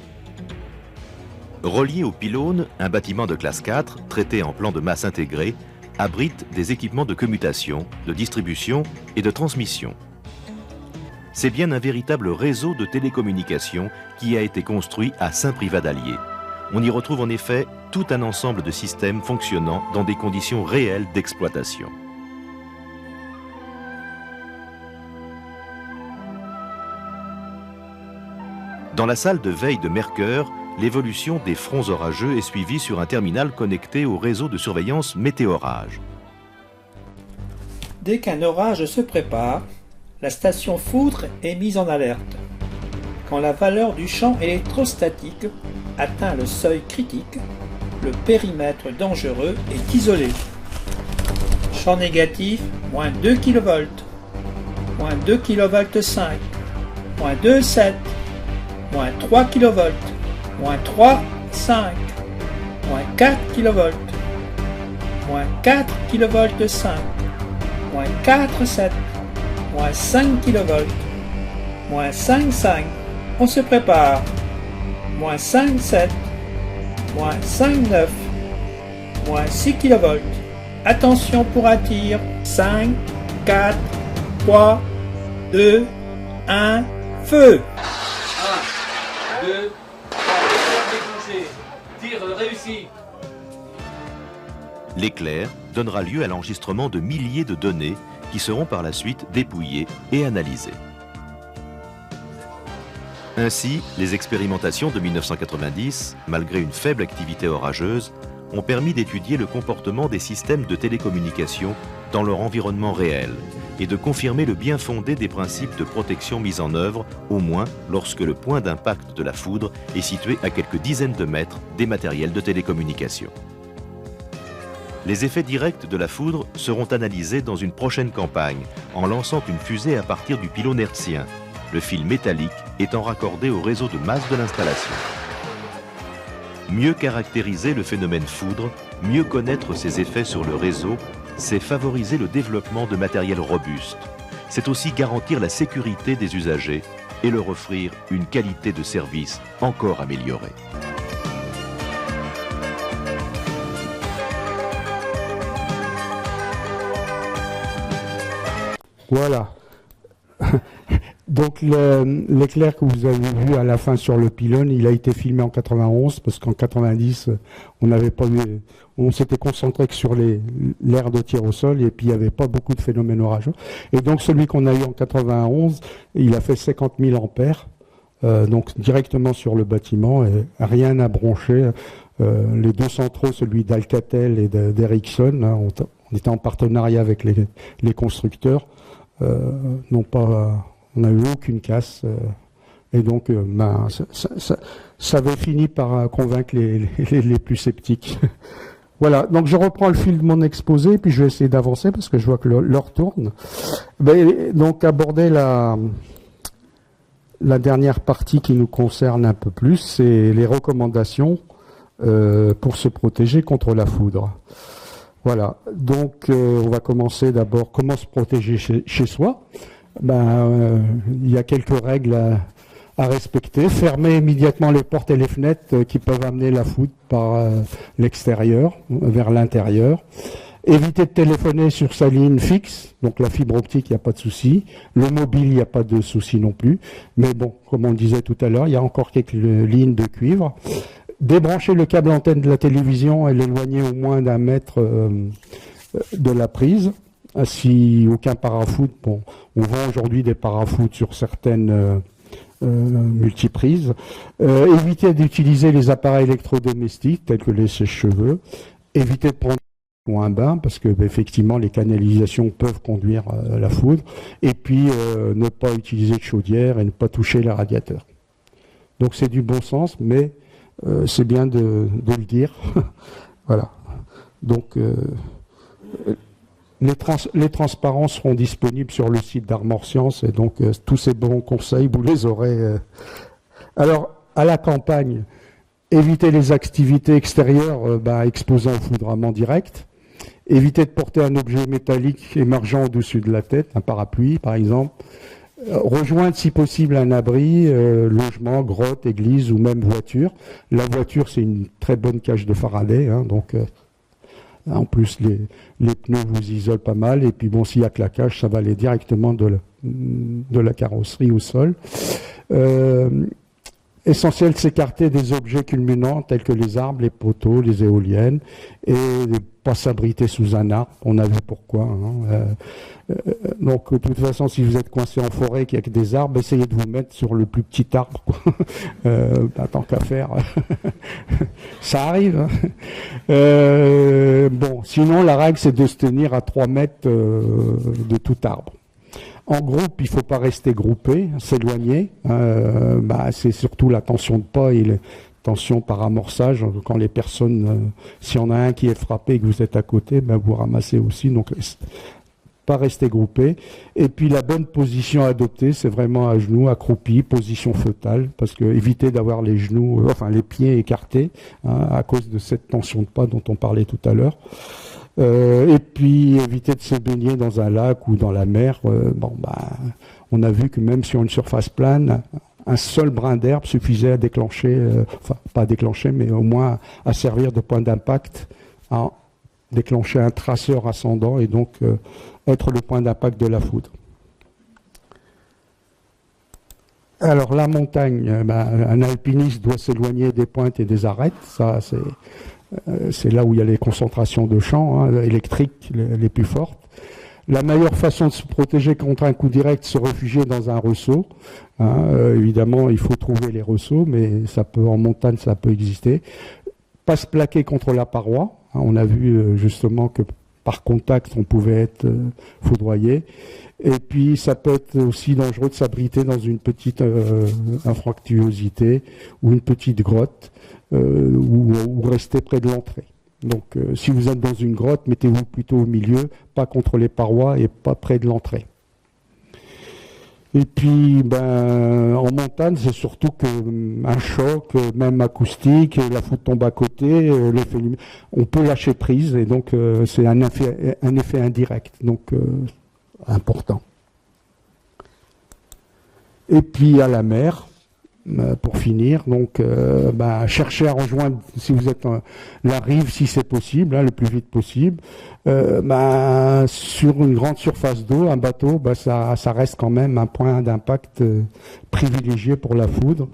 Relié au pylône, un bâtiment de classe 4, traité en plan de masse intégré, abrite des équipements de commutation, de distribution et de transmission. C'est bien un véritable réseau de télécommunications qui a été construit à Saint-Privat d'Allier. On y retrouve en effet tout un ensemble de systèmes fonctionnant dans des conditions réelles d'exploitation. Dans la salle de veille de Mercœur, l'évolution des fronts orageux est suivie sur un terminal connecté au réseau de surveillance météorage. Dès qu'un orage se prépare, la station foudre est mise en alerte. Quand la valeur du champ électrostatique atteint le seuil critique, le périmètre dangereux est isolé. Champ négatif, moins 2 kV, moins 2 kV 5, moins 2,7, moins 3 kV, moins 3,5, moins 4 kV, moins 4 kV 5, moins 4,7, moins 5 kV, moins 5,5, on se prépare, moins 5,7, moins 5,9, moins 6 kV, attention pour un tir, 5, 4, 3, 2, 1, feu. 1, 2, 3, déclenché, tir réussi. L'éclair donnera lieu à l'enregistrement de milliers de données qui seront par la suite dépouillées et analysées. Ainsi, les expérimentations de 1990, malgré une faible activité orageuse, ont permis d'étudier le comportement des systèmes de télécommunication dans leur environnement réel et de confirmer le bien fondé des principes de protection mis en œuvre, au moins lorsque le point d'impact de la foudre est situé à quelques dizaines de mètres des matériels de télécommunication. Les effets directs de la foudre seront analysés dans une prochaine campagne en lançant une fusée à partir du pylône hertzien, le fil métallique étant raccordé au réseau de masse de l'installation. Mieux caractériser le phénomène foudre, mieux connaître ses effets sur le réseau, c'est favoriser le développement de matériel robuste. C'est aussi garantir la sécurité des usagers et leur offrir une qualité de service encore améliorée. Voilà. Donc l'éclair que vous avez vu à la fin sur le pylône, il a été filmé en 91 parce qu'en 90 on n'avait pas eu, on s'était concentré que sur l'air de tir au sol et puis il n'y avait pas beaucoup de phénomènes orageux. Et donc celui qu'on a eu en 91, il a fait 50 000 ampères, donc directement sur le bâtiment et rien à broncher. Les deux centraux, celui d'Alcatel et d'Ericsson, hein, on était en partenariat avec les constructeurs, n'ont pas on n'a eu aucune casse, et donc ça avait fini par convaincre les plus sceptiques. Voilà, donc je reprends le fil de mon exposé, puis je vais essayer d'avancer parce que je vois que l'heure tourne. Donc aborder la dernière partie qui nous concerne un peu plus, c'est les recommandations pour se protéger contre la foudre. Voilà, donc on va commencer d'abord, comment se protéger chez soi. Il y a quelques règles à respecter. Fermer immédiatement les portes et les fenêtres qui peuvent amener la foudre par l'extérieur vers l'intérieur. Éviter de téléphoner sur sa ligne fixe, donc la fibre optique, il n'y a pas de souci. Le mobile, il n'y a pas de souci non plus. Mais bon, comme on le disait tout à l'heure, il y a encore quelques lignes de cuivre. Débrancher le câble antenne de la télévision et l'éloigner au moins d'1 mètre de la prise. Si aucun parafoot, bon, on vend aujourd'hui des parafoot sur certaines multiprises. Éviter d'utiliser les appareils électrodomestiques tels que les sèche-cheveux. Éviter de prendre un bain parce que effectivement les canalisations peuvent conduire à la foudre. Et puis ne pas utiliser de chaudière et ne pas toucher les radiateurs. Donc c'est du bon sens, mais c'est bien de le dire. Voilà. Donc les transparents seront disponibles sur le site d'Armor Science et donc tous ces bons conseils, vous les aurez. Alors, à la campagne, éviter les activités extérieures exposant au foudroiement direct. Éviter de porter un objet métallique émergeant au-dessus de la tête, un parapluie par exemple. Rejoindre si possible un abri, logement, grotte, église ou même voiture. La voiture, c'est une très bonne cage de Faraday, hein, donc en plus les pneus vous isolent pas mal. Et puis bon, s'il y a claquage, ça va aller directement de la carrosserie au sol. Essentiel de s'écarter des objets culminants tels que les arbres, les poteaux, les éoliennes, et de pas s'abriter sous un arbre. On a vu pourquoi. Hein. Donc de toute façon, si vous êtes coincé en forêt qu'il y a que des arbres, essayez de vous mettre sur le plus petit arbre. Tant qu'à faire, ça arrive. Hein. Bon, sinon la règle c'est de se tenir à 3 mètres de tout arbre. En groupe, il ne faut pas rester groupé, s'éloigner. C'est surtout la tension de pas et la tension par amorçage. Quand les personnes, s'il y en a un qui est frappé et que vous êtes à côté, vous ramassez aussi. Donc, pas rester groupé. Et puis, la bonne position à adopter, c'est vraiment à genoux, accroupi, position fœtale, parce que éviter d'avoir les genoux, les pieds écartés, hein, à cause de cette tension de pas dont on parlait tout à l'heure. Et puis éviter de se baigner dans un lac ou dans la mer. On a vu que même sur une surface plane, un seul brin d'herbe suffisait à déclencher, pas à déclencher, mais au moins à servir de point d'impact, à déclencher un traceur ascendant et donc être le point d'impact de la foudre. Alors la montagne, un alpiniste doit s'éloigner des pointes et des arêtes, ça c'est là où il y a les concentrations de champs électriques les plus fortes. La meilleure façon de se protéger contre un coup direct, c'est se réfugier dans un ressaut. Évidemment, il faut trouver les ressauts, mais ça peut en montagne, ça peut exister. Pas se plaquer contre la paroi. On a vu justement que par contact, on pouvait être foudroyé. Et puis, ça peut être aussi dangereux de s'abriter dans une petite infractuosité ou une petite grotte ou rester près de l'entrée. Donc, si vous êtes dans une grotte, mettez-vous plutôt au milieu, pas contre les parois et pas près de l'entrée. Et puis, en montagne, c'est surtout qu'un choc, même acoustique, la foudre tombe à côté, on peut lâcher prise, et donc c'est un effet indirect, donc important. Et puis à la mer, pour finir, donc cherchez à rejoindre, si vous êtes la rive, si c'est possible, le plus vite possible. Sur une grande surface d'eau, un bateau, ça reste quand même un point d'impact privilégié pour la foudre.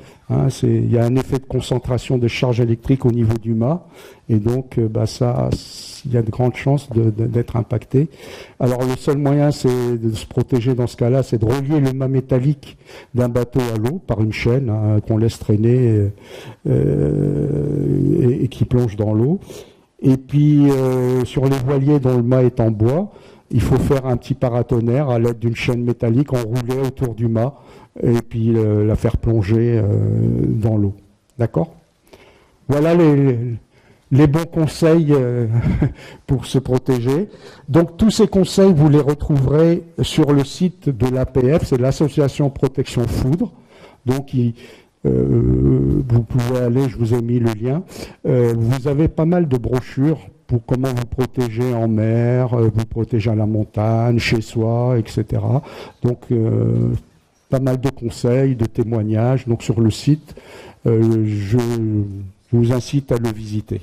Il y a un effet de concentration de charge électrique au niveau du mât, et donc il y a de grandes chances d'être impacté. Alors le seul moyen de se protéger dans ce cas-là, c'est de relier le mât métallique d'un bateau à l'eau par une chaîne qu'on laisse traîner et qui plonge dans l'eau. Et puis sur les voiliers dont le mât est en bois, il faut faire un petit paratonnerre à l'aide d'une chaîne métallique enroulée autour du mât et puis la faire plonger dans l'eau. D'accord ? Voilà les bons conseils pour se protéger. Donc tous ces conseils, vous les retrouverez sur le site de l'APF, c'est l'Association Protection Foudre. Donc vous pouvez aller, je vous ai mis le lien. Vous avez pas mal de brochures pour comment vous protéger en mer, vous protéger à la montagne, chez soi, etc. Donc pas mal de conseils, de témoignages. Donc sur le site, je vous incite à le visiter.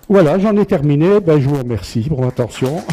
Voilà, j'en ai terminé. Je vous remercie pour votre attention.